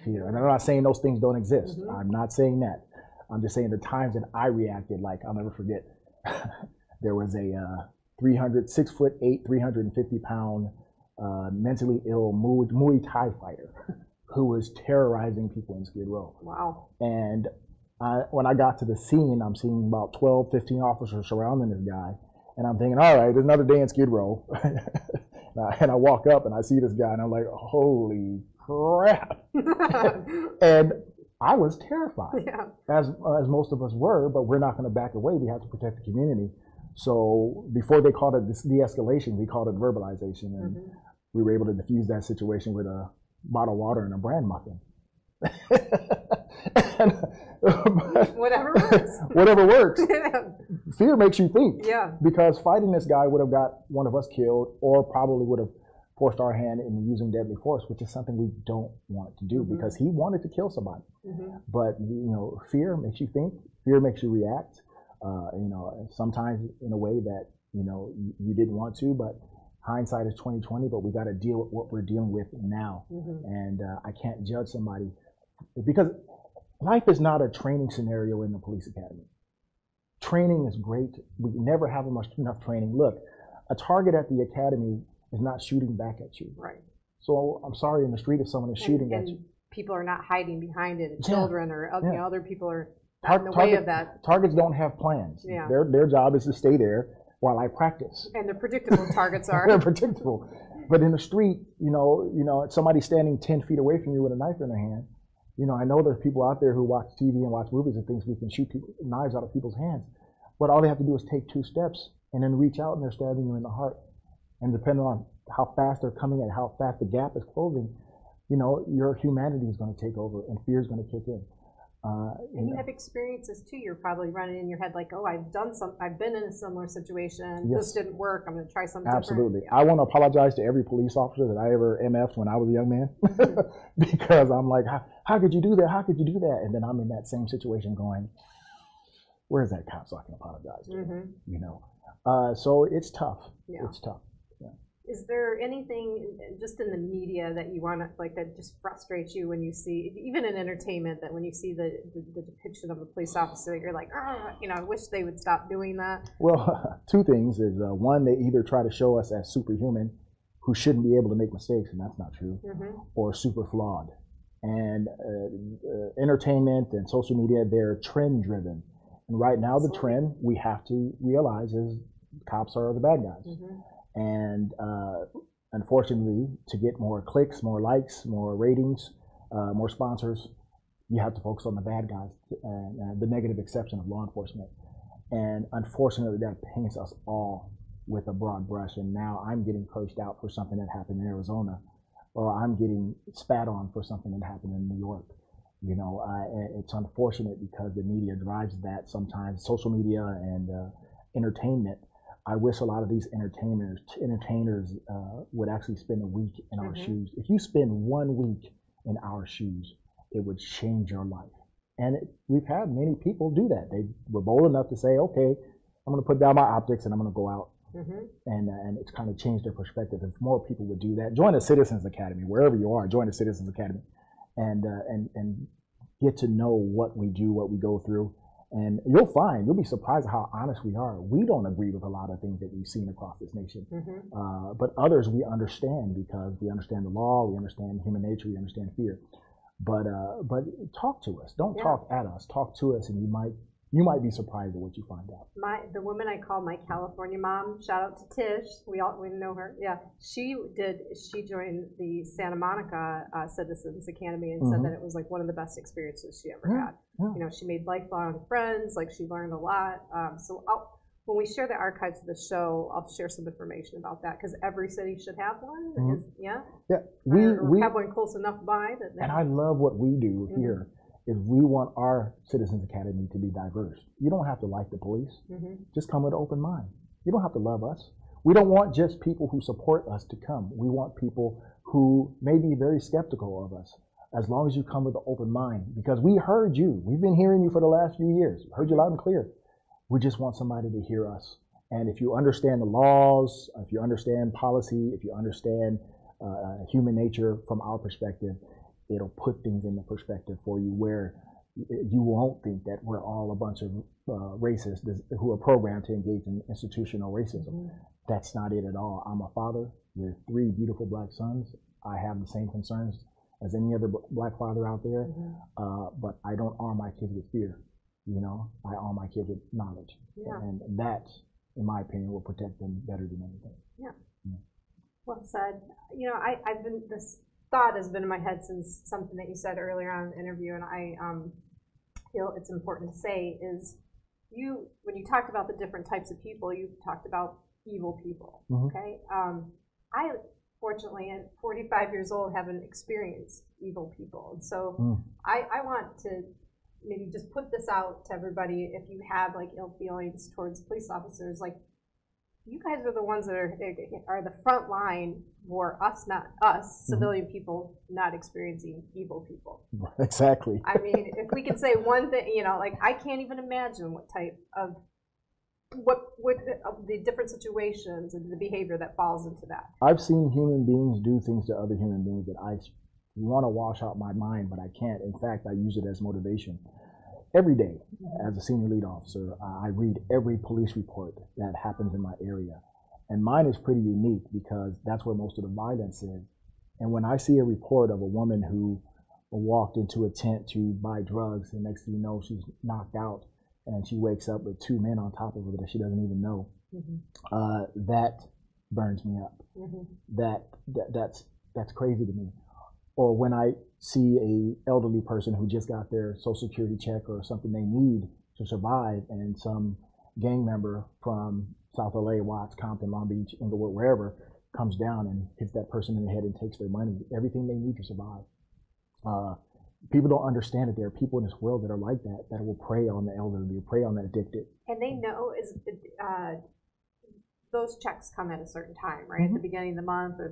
fear. And I'm not saying those things don't exist. I'm not saying that. I'm just saying the times that I reacted, like I'll never forget. There was a 6'8", 350-pound, mentally ill Muay Thai fighter who was terrorizing people in Skid Row. Wow. And when I got to the scene, I'm seeing about 12, 15 officers surrounding this guy. And I'm thinking, all right, there's another day in Skid Row. And I walk up and I see this guy and I'm like, holy crap. And I was terrified, as most of us were, but we're not going to back away. We have to protect the community. So before they called it this de-escalation, we called it verbalization. And we were able to diffuse that situation with a bottle of water and a bran muffin. Whatever works. Whatever works. Fear makes you think. Because fighting this guy would have got one of us killed, or probably would have forced our hand in using deadly force, which is something we don't want to do because he wanted to kill somebody. But you know, fear makes you think. Fear makes you react. You know, sometimes in a way that you didn't want to, but hindsight is 20/20. But we got to deal with what we're dealing with now, and I can't judge somebody because life is not a training scenario in the police academy. Training is great. We never have enough training. Look, a target at the academy is not shooting back at you. So I'm sorry, in the street if someone is shooting at you. People are not hiding behind it. Children or other people are in the way of that. Targets don't have plans. Their job is to stay there while I practice. And the predictable targets are. They're predictable. But in the street, you know, somebody standing 10 feet away from you with a knife in their hand. You know, I know there's people out there who watch TV and watch movies and things we can shoot knives out of people's hands. But all they have to do is take 2 steps and then reach out and they're stabbing you in the heart. And depending on how fast they're coming and how fast the gap is closing, you know, your humanity is going to take over and fear is going to kick in. And you have experiences too. You're probably running in your head like, oh, I've been in a similar situation. This didn't work. I'm going to try something Absolutely. different. I want to apologize to every police officer that I ever MF'd when I was a young man because I'm like, how could you do that? How could you do that? And then I'm in that same situation going, where's that cop so I can apologize to him? You know, so it's tough. It's tough. Is there anything just in the media that you want to, like, that just frustrates you when you see, even in entertainment, that when you see the depiction of a police officer, you're like, you know, I wish they would stop doing that? Well, 2 things is, one, they either try to show us as superhuman who shouldn't be able to make mistakes, and that's not true, or super flawed. And entertainment and social media, they're trend driven. And right now the trend we have to realize is cops are the bad guys. And unfortunately, to get more clicks, more likes, more ratings, more sponsors, you have to focus on the bad guys and the negative exception of law enforcement. And unfortunately, that paints us all with a broad brush, and now I'm getting cursed out for something that happened in Arizona, or I'm getting spat on for something that happened in New York. You know, it's unfortunate because the media drives that sometimes, social media and entertainment. I wish a lot of these entertainers would actually spend a week in our shoes. If you spend 1 week in our shoes, it would change your life. And we've had many people do that. They were bold enough to say, okay, I'm going to put down my optics and I'm going to go out. And it's kind of changed their perspective. If more people would do that, join the Citizens Academy, wherever you are, join the Citizens Academy and get to know what we do, what we go through. And you'll be surprised at how honest we are. We don't agree with a lot of things that we've seen across this nation. But others we understand because we understand the law, we understand human nature, we understand fear. But talk to us. Don't talk at us. Talk to us, and you might be surprised at what you find out. The woman I call my California mom, shout out to Tish. We know her. Yeah, she joined the Santa Monica Citizens Academy and said that it was like one of the best experiences she ever had. You know, she made lifelong friends. Like she learned a lot. So when we share the archives of the show, I'll share some information about that because every city should have one. We have one close enough by that. And I love what we do here. Is we want our Citizens Academy to be diverse. You don't have to like the police. Just come with an open mind. You don't have to love us. We don't want just people who support us to come. We want people who may be very skeptical of us, as long as you come with an open mind. Because we heard you. We've been hearing you for the last few years. Heard you loud and clear. We just want somebody to hear us. And if you understand the laws, if you understand policy, if you understand human nature from our perspective, it'll put things into perspective for you where you won't think that we're all a bunch of racists who are programmed to engage in institutional racism. That's not it at all. I'm a father with 3 beautiful black sons. I have the same concerns as any other black father out there, but I don't arm my kids with fear. You know, I arm my kids with knowledge. And that, in my opinion, will protect them better than anything. Well said. You know, this thought has been in my head since something that you said earlier on in the interview, and I feel it's important to say is when you talked about the different types of people, you talked about evil people. Okay, I fortunately at 45 years old haven't experienced evil people, and so I want to maybe just put this out to everybody. If you have like ill feelings towards police officers, like you guys are the ones that are the front line for us, not us, civilian people not experiencing evil people. Exactly. I mean, if we could say one thing, you know, like I can't even imagine what type of the different situations and the behavior that falls into that. I've seen human beings do things to other human beings that I want to wash out my mind, but I can't. In fact, I use it as motivation. Every day, as a senior lead officer, I read every police report that happens in my area. And mine is pretty unique because that's where most of the violence is. And when I see a report of a woman who walked into a tent to buy drugs, and next thing you know, she's knocked out, and she wakes up with 2 men on top of her that she doesn't even know, that burns me up. That's crazy to me. Or when I see a elderly person who just got their Social Security check or something they need to survive, and some gang member from South LA, Watts, Compton, Long Beach, Inglewood, wherever, comes down and hits that person in the head and takes their money, everything they need to survive. People don't understand that there are people in this world that are like that, that will prey on the elderly, prey on the addicted. And they know those checks come at a certain time, right? At the beginning of the month, or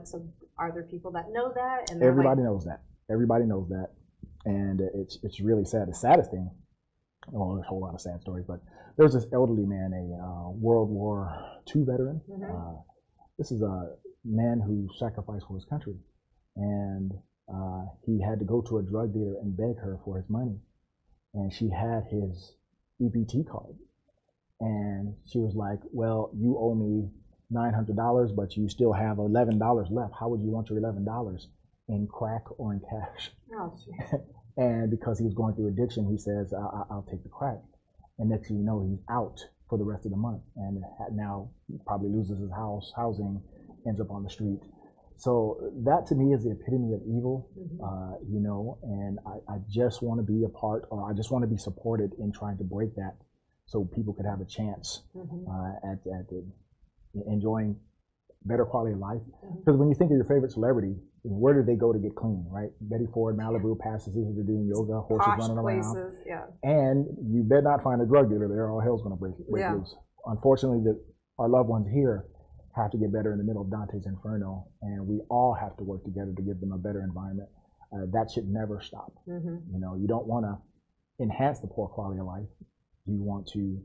so are there people that know that? And everybody knows that. Everybody knows that, and it's really sad. The saddest thing, well, there's a whole lot of sad stories, but there's this elderly man, a World War II veteran. This is a man who sacrificed for his country, and he had to go to a drug dealer and beg her for his money, and she had his EBT card. And she was like, well, you owe me $900, but you still have $11 left. How would you want your $11? In crack or in cash? Oh, and because he was going through addiction, he says, I'll take the crack. And next thing you know, he's out for the rest of the month. And now he probably loses his housing, ends up on the street. So that to me is the epitome of evil, you know, and I just want to be a part, or I just want to be supported in trying to break that, so people could have a chance at enjoying better quality of life. Because when you think of your favorite celebrity, where do they go to get clean, right? Betty Ford, Malibu, passes this, they're doing yoga, horses Posh running places, around. yeah. And you better not find a drug dealer there, all hell's going to break loose. Unfortunately, our loved ones here have to get better in the middle of Dante's Inferno, and we all have to work together to give them a better environment. That should never stop. You know, you don't want to enhance the poor quality of life. You want to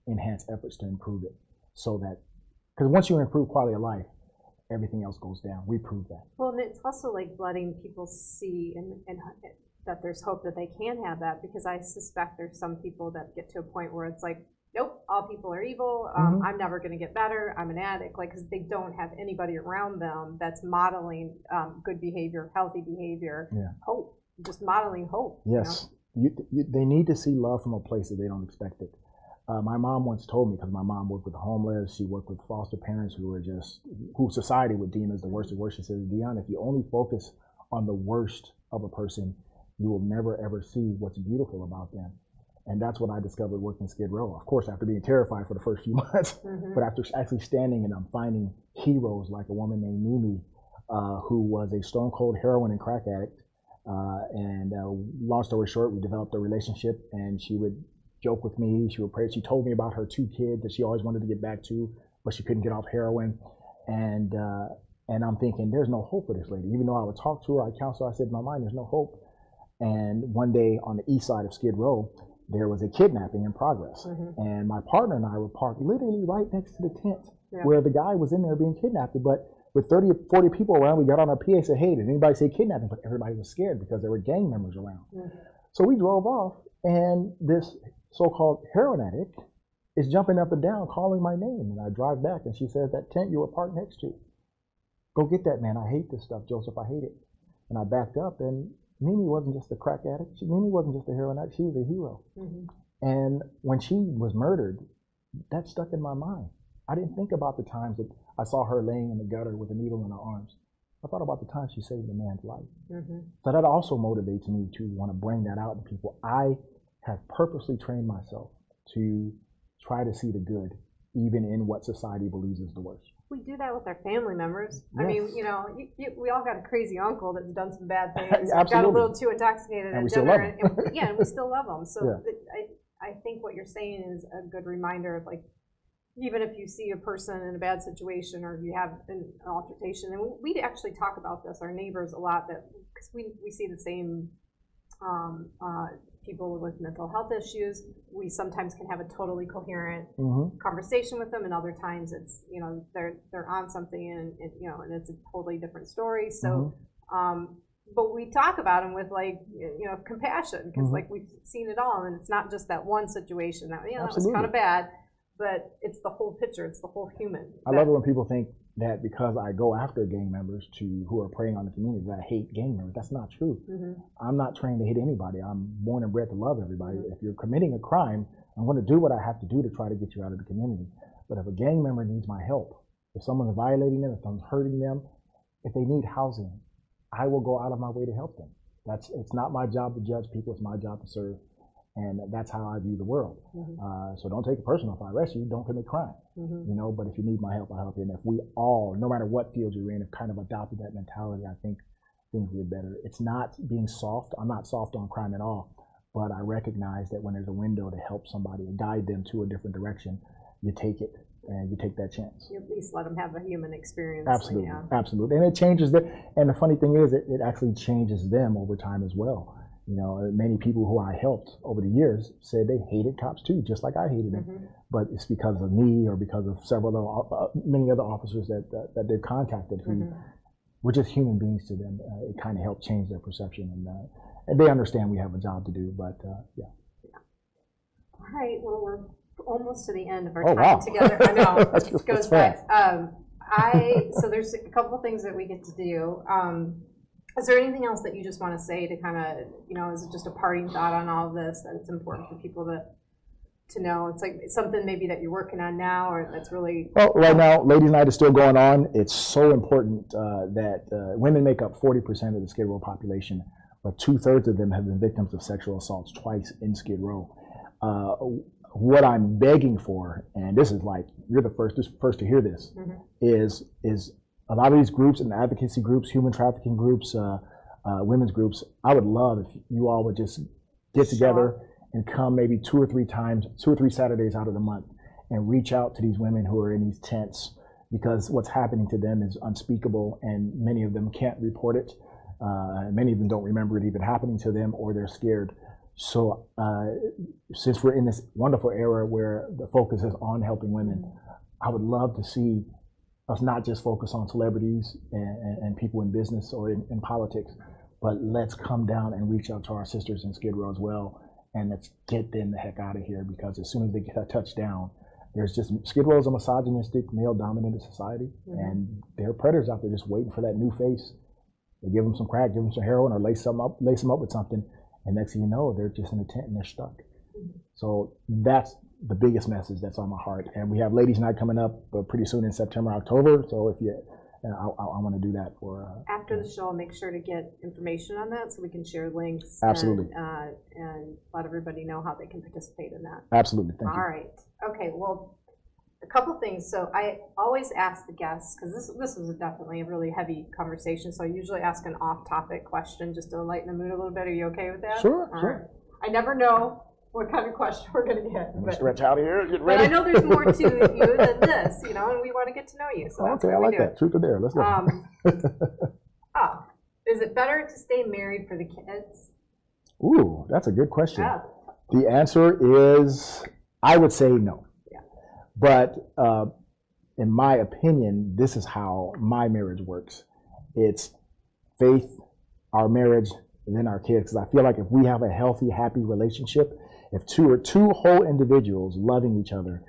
enhance efforts to improve it, so that, because once you improve quality of life, everything else goes down. We prove that. Well, and it's also like letting people see and that there's hope that they can have that, because I suspect there's some people that get to a point where it's like, nope, all people are evil. I'm never going to get better. I'm an addict, like, because they don't have anybody around them that's modeling good behavior, healthy behavior, hope, just modeling hope. Yes, you know? They need to see love from a place that they don't expect it. My mom once told me, because my mom worked with the homeless, she worked with foster parents who were who society would deem as the worst of worst. She says, Deon, if you only focus on the worst of a person, you will never ever see what's beautiful about them. And that's what I discovered working Skid Row. Of course, after being terrified for the first few months, but after actually standing and finding heroes like a woman named Mimi, who was a stone cold heroin and crack addict. Long story short, we developed a relationship, and she would joke with me. She would pray. She told me about her 2 kids that she always wanted to get back to, but she couldn't get off heroin. And I'm thinking, there's no hope for this lady. Even though I would talk to her, I counsel her, I said, in my mind, there's no hope. And one day on the east side of Skid Row, there was a kidnapping in progress. And my partner and I were parked literally right next to the tent where the guy was in there being kidnapped. But with 30 or 40 people around, we got on our PA and said, hey, did anybody say kidnapping? But everybody was scared because there were gang members around. So we drove off, and this so-called heroin addict is jumping up and down, calling my name. And I drive back, and she says, that tent you were parked next to, go get that, man. I hate this stuff, Joseph. I hate it. And I backed up, and Mimi wasn't just a crack addict. Mimi wasn't just a heroin addict. She was a hero. And when she was murdered, that stuck in my mind. I didn't think about the times that I saw her laying in the gutter with a needle in her arms. I thought about the time she saved a man's life. So that also motivates me to want to bring that out to people. I have purposely trained myself to try to see the good, even in what society believes is the worst. We do that with our family members. I mean, you know, we all got a crazy uncle that's done some bad things, got a little too intoxicated and at dinner, and we still love them. So I think what you're saying is a good reminder of, like, even if you see a person in a bad situation or you have an altercation, and we actually talk about this, our neighbors, a lot, that because we see the same people with mental health issues. We sometimes can have a totally coherent conversation with them, and other times it's, you know, they're on something, and you know, and it's a totally different story. So but we talk about them with, like, you know, compassion, because like we've seen it all, and it's not just that one situation that, you know, that was kind of bad, but it's the whole picture. It's the whole human. I love it when people think that because I go after gang members who are preying on the community, that I hate gang members. That's not true. I'm not trained to hate anybody. I'm born and bred to love everybody. If you're committing a crime, I'm going to do what I have to do to try to get you out of the community. But if a gang member needs my help, if someone's violating them, if someone's hurting them, if they need housing, I will go out of my way to help them. It's not my job to judge people. It's my job to serve. And that's how I view the world. So don't take it personal. If I arrest you, don't commit crime. You know, but if you need my help, I'll help you. And if we all, no matter what field you're in, have kind of adopted that mentality, I think things will be better. It's not being soft. I'm not soft on crime at all. But I recognize that when there's a window to help somebody and guide them to a different direction, you take it and you take that chance. You at least let them have a human experience. Absolutely, absolutely. And it changes them. And the funny thing is, it actually changes them over time as well. You know, many people who I helped over the years said they hated cops too, just like I hated them. But it's because of me or because of many other officers that they've contacted who were just human beings to them. It kind of helped change their perception, and they understand we have a job to do. But yeah. All right. Well, we're almost to the end of our time together. I know it goes fast. So there's a couple of things that we get to do. Is there anything else that you just want to say to kind of, you know, is it just a parting thought on all of this that it's important for people to know? It's like something maybe that you're working on now, or that's really... Well, right now, Ladies Night is still going on. It's so important that women make up 40% of the Skid Row population, but 2/3 of them have been victims of sexual assaults twice in Skid Row. what I'm begging for, and this is like, you're the first to hear this, is a lot of these groups and advocacy groups, human trafficking groups, women's groups, I would love if you all would just get together and come maybe 2 or 3 Saturdays out of the month and reach out to these women who are in these tents, because what's happening to them is unspeakable, and many of them can't report it. Many of them don't remember it even happening to them, or they're scared. So since we're in this wonderful era where the focus is on helping women, I would love to see us not just focus on celebrities and people in business or in politics, but let's come down and reach out to our sisters in Skid Row as well, and let's get them the heck out of here, because as soon as they get a touchdown, there's just, Skid Row is a misogynistic, male-dominated society, and there are predators out there just waiting for that new face. They give them some crack, give them some heroin, or lace them up with something, and next thing you know, they're just in a tent and they're stuck. So that's the biggest message that's on my heart. And we have Ladies Night coming up pretty soon in September, October. So if you, I want to do that for. After the show, I'll make sure to get information on that so we can share links. Absolutely. And let everybody know how they can participate in that. Absolutely. Thank you. All right. Okay. Well, a couple things. So I always ask the guests, because this was definitely a really heavy conversation. So I usually ask an off-topic question just to lighten the mood a little bit. Are you okay with that? Sure. All sure. right. I never know what kind of question we're going to get. Stretch out here, get but ready. I know there's more to you than this, you know, and we want to get to know you. So okay, I like that. Truth or dare. Let's go. Is it better to stay married for the kids? Ooh, that's a good question. Yeah. The answer is, I would say no. Yeah. But in my opinion, this is how my marriage works. It's faith, our marriage, and then our kids. Because I feel like if we have a healthy, happy relationship, if two whole individuals loving each other,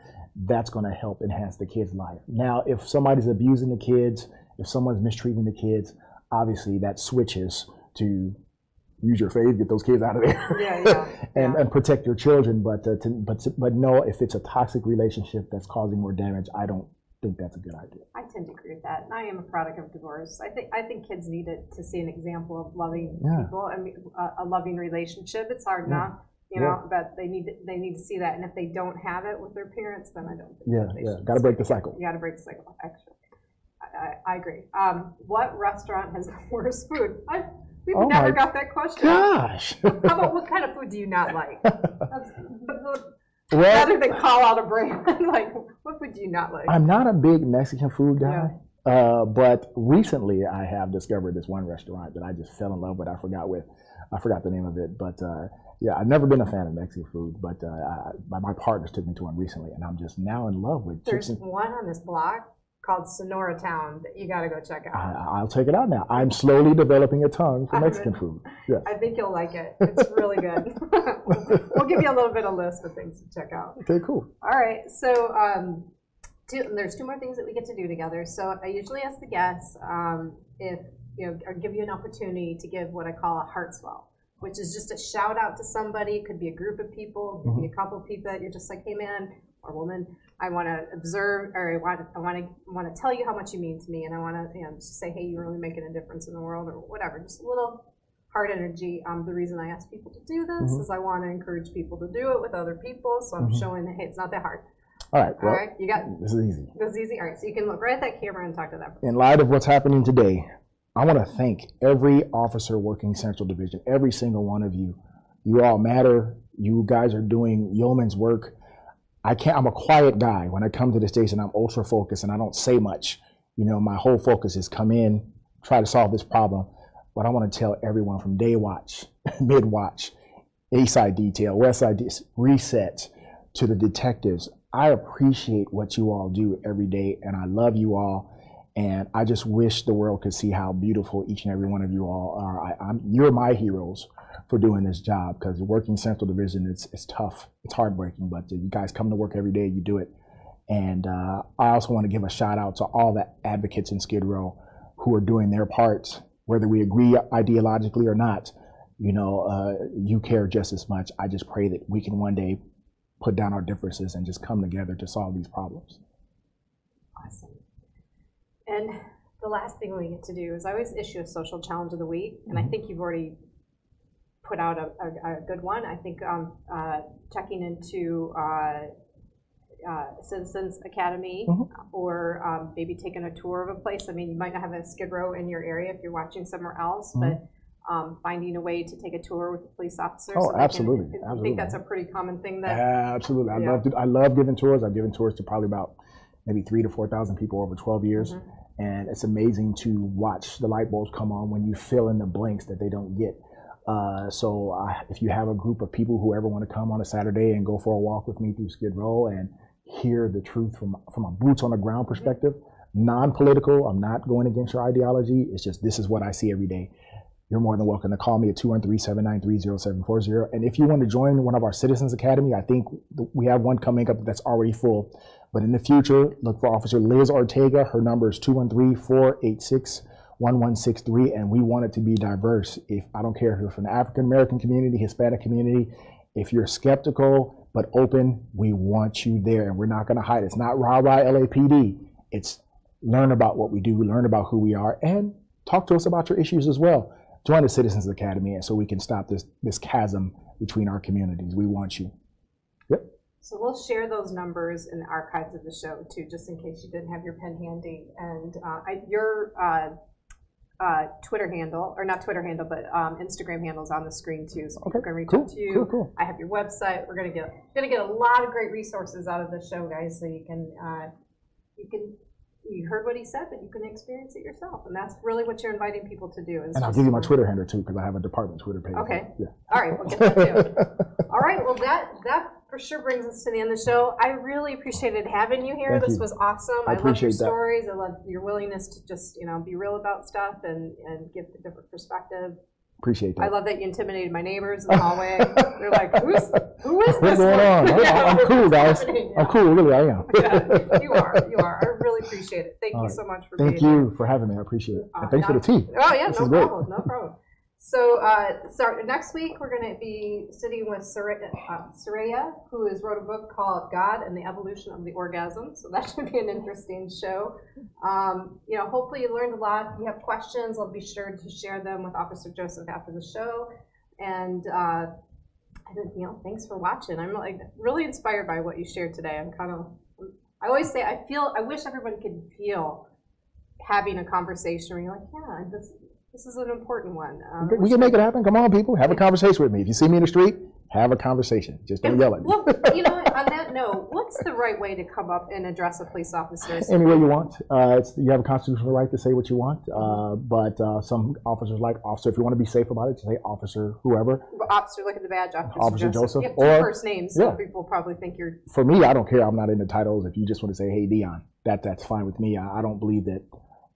that's going to help enhance the kid's life. Now, if somebody's abusing the kids, if someone's mistreating the kids, obviously that switches to use your faith, get those kids out of there, and protect your children. But no, if it's a toxic relationship that's causing more damage, I don't think that's a good idea. I tend to agree with that. And I am a product of divorce. I think kids need it to see an example of loving people. I mean, a loving relationship. It's hard enough, you know, but they need to see that. And if they don't have it with their parents, then I don't think got to break the cycle. You got to break the cycle. Actually, I agree. What restaurant has the worst food? We've never got that question. Gosh. How about what kind of food do you not like? Rather than call out a brand, like, what food do you not like? I'm not a big Mexican food guy, but recently I have discovered this one restaurant that I just fell in love with. I forgot the name of it, but I've never been a fan of Mexican food, but my partners took me to one recently, and I'm just now in love with There's one on this block called Sonora Town that you got to go check out. I'll check it out now. I'm slowly developing a tongue for Mexican food. Yes. I think you'll like it. It's really good. We'll give you a little bit of list of things to check out. Okay, cool. All right. So there's 2 more things that we get to do together. So I usually ask the guests if, you know, or give you an opportunity to give what I call a heart swell, which is just a shout out to somebody. It could be a group of people, it could be a couple of people that you're just like, hey man or woman, I want to observe, or I want to tell you how much you mean to me, and I want to, you know, just say, hey, you're really making a difference in the world, or whatever. Just a little heart energy. The reason I ask people to do this is I want to encourage people to do it with other people. So I'm showing that, hey, it's not that hard. All right. Well, all right. You got this is easy. This is easy. All right. So you can look right at that camera and talk to that person. In light of what's happening today, I want to thank every officer working Central Division, every single one of you. You all matter. You guys are doing yeoman's work. I'm a quiet guy. When I come to the station, I'm ultra focused and I don't say much. You know, my whole focus is come in, try to solve this problem. But I want to tell everyone from day watch, mid watch, A side detail, West side reset, to the detectives. I appreciate what you all do every day, and I love you all. And I just wish the world could see how beautiful each and every one of you all are. You're my heroes for doing this job, because working Central Division, it's tough. It's heartbreaking, but you guys come to work every day, you do it. And I also want to give a shout out to all the advocates in Skid Row who are doing their parts, whether we agree ideologically or not. You know, you care just as much. I just pray that we can one day put down our differences and just come together to solve these problems. Awesome. And the last thing we get to do is I always issue a social challenge of the week, and I think you've already put out a good one. I think checking into Citizens Academy, or maybe taking a tour of a place. I mean, you might not have a Skid Row in your area if you're watching somewhere else, but finding a way to take a tour with the police officers. Oh, so absolutely. I think that's a pretty common thing. That absolutely. I love giving tours. I've given tours to probably about maybe 3,000 to 4,000 people over 12 years. And it's amazing to watch the light bulbs come on when you fill in the blanks that they don't get. If you have a group of people who ever want to come on a Saturday and go for a walk with me through Skid Row and hear the truth from a boots on the ground perspective, non-political, I'm not going against your ideology. It's just, this is what I see every day. You're more than welcome to call me at 213-793-0740. And if you want to join one of our Citizens Academy, I think we have one coming up that's already full. But in the future, look for Officer Liz Ortega. Her number is 213-486-1163. And we want it to be diverse. I don't care if you're from the African American community, Hispanic community, if you're skeptical but open, we want you there. And we're not going to hide. It's not rah-rah LAPD. It's learn about what we do, learn about who we are, and talk to us about your issues as well. Join the Citizens Academy, and so we can stop this chasm between our communities. We want you. Yep. So we'll share those numbers in the archives of the show too, just in case you didn't have your pen handy. And your Twitter handle, or not Twitter handle, but Instagram handle is on the screen too, so people can reach out to you. Cool. I have your website. We're gonna get a lot of great resources out of the show, guys. So you heard what he said, but you can experience it yourself, and that's really what you're inviting people to do. And I'll give you my Twitter handle too, because I have a department Twitter page. Okay. Yeah. All right, we'll get that too. All right. Well, that for sure brings us to the end of the show. I really appreciated having you here. This was awesome. I love your stories. I love your willingness to just be real about stuff and give a different perspective. Appreciate that. I love that you intimidated my neighbors in the hallway. They're like, who is this? What's going on? I'm cool, guys. I'm cool, really, I am. Yeah, you are. I really appreciate it. Thank you so much for being here. Thank you for having me. I appreciate it. And thanks for the tea. Oh, yeah, no problem. So next week, we're going to be sitting with Soraya, who has wrote a book called God and the Evolution of the Orgasm. So that should be an interesting show. Hopefully you learned a lot. If you have questions, I'll be sure to share them with Officer Joseph after the show. And thanks for watching. I'm really inspired by what you shared today. I always say, I wish everybody could feel having a conversation where you're like, yeah, this is an important one. We can make it happen. Come on, people. Have a conversation with me. If you see me in the street, have a conversation. Just don't yell at me. Well, on that note, what's the right way to come up and address a police officer? Any way you want. You have a constitutional right to say what you want. But some officers officer, if you want to be safe about it, just say officer whoever. Officer, look at the badge. Officer Joseph. You have two first names, so people probably think you're... For me, I don't care. I'm not into titles. If you just want to say, hey, Deon, that's fine with me. I don't believe that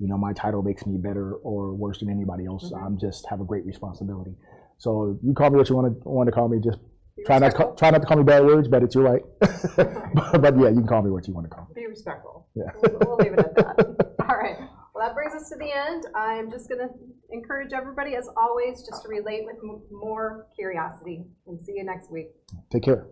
my title makes me better or worse than anybody else. I'm just have a great responsibility. So you call me what you want to call me. Just try not to call me bad words, but it's your right. but yeah, you can call me what you want to call me. Be respectful. Yeah. We'll leave it at that. All right. Well, that brings us to the end. I'm just going to encourage everybody, as always, just to relate with more curiosity. And see you next week. Take care.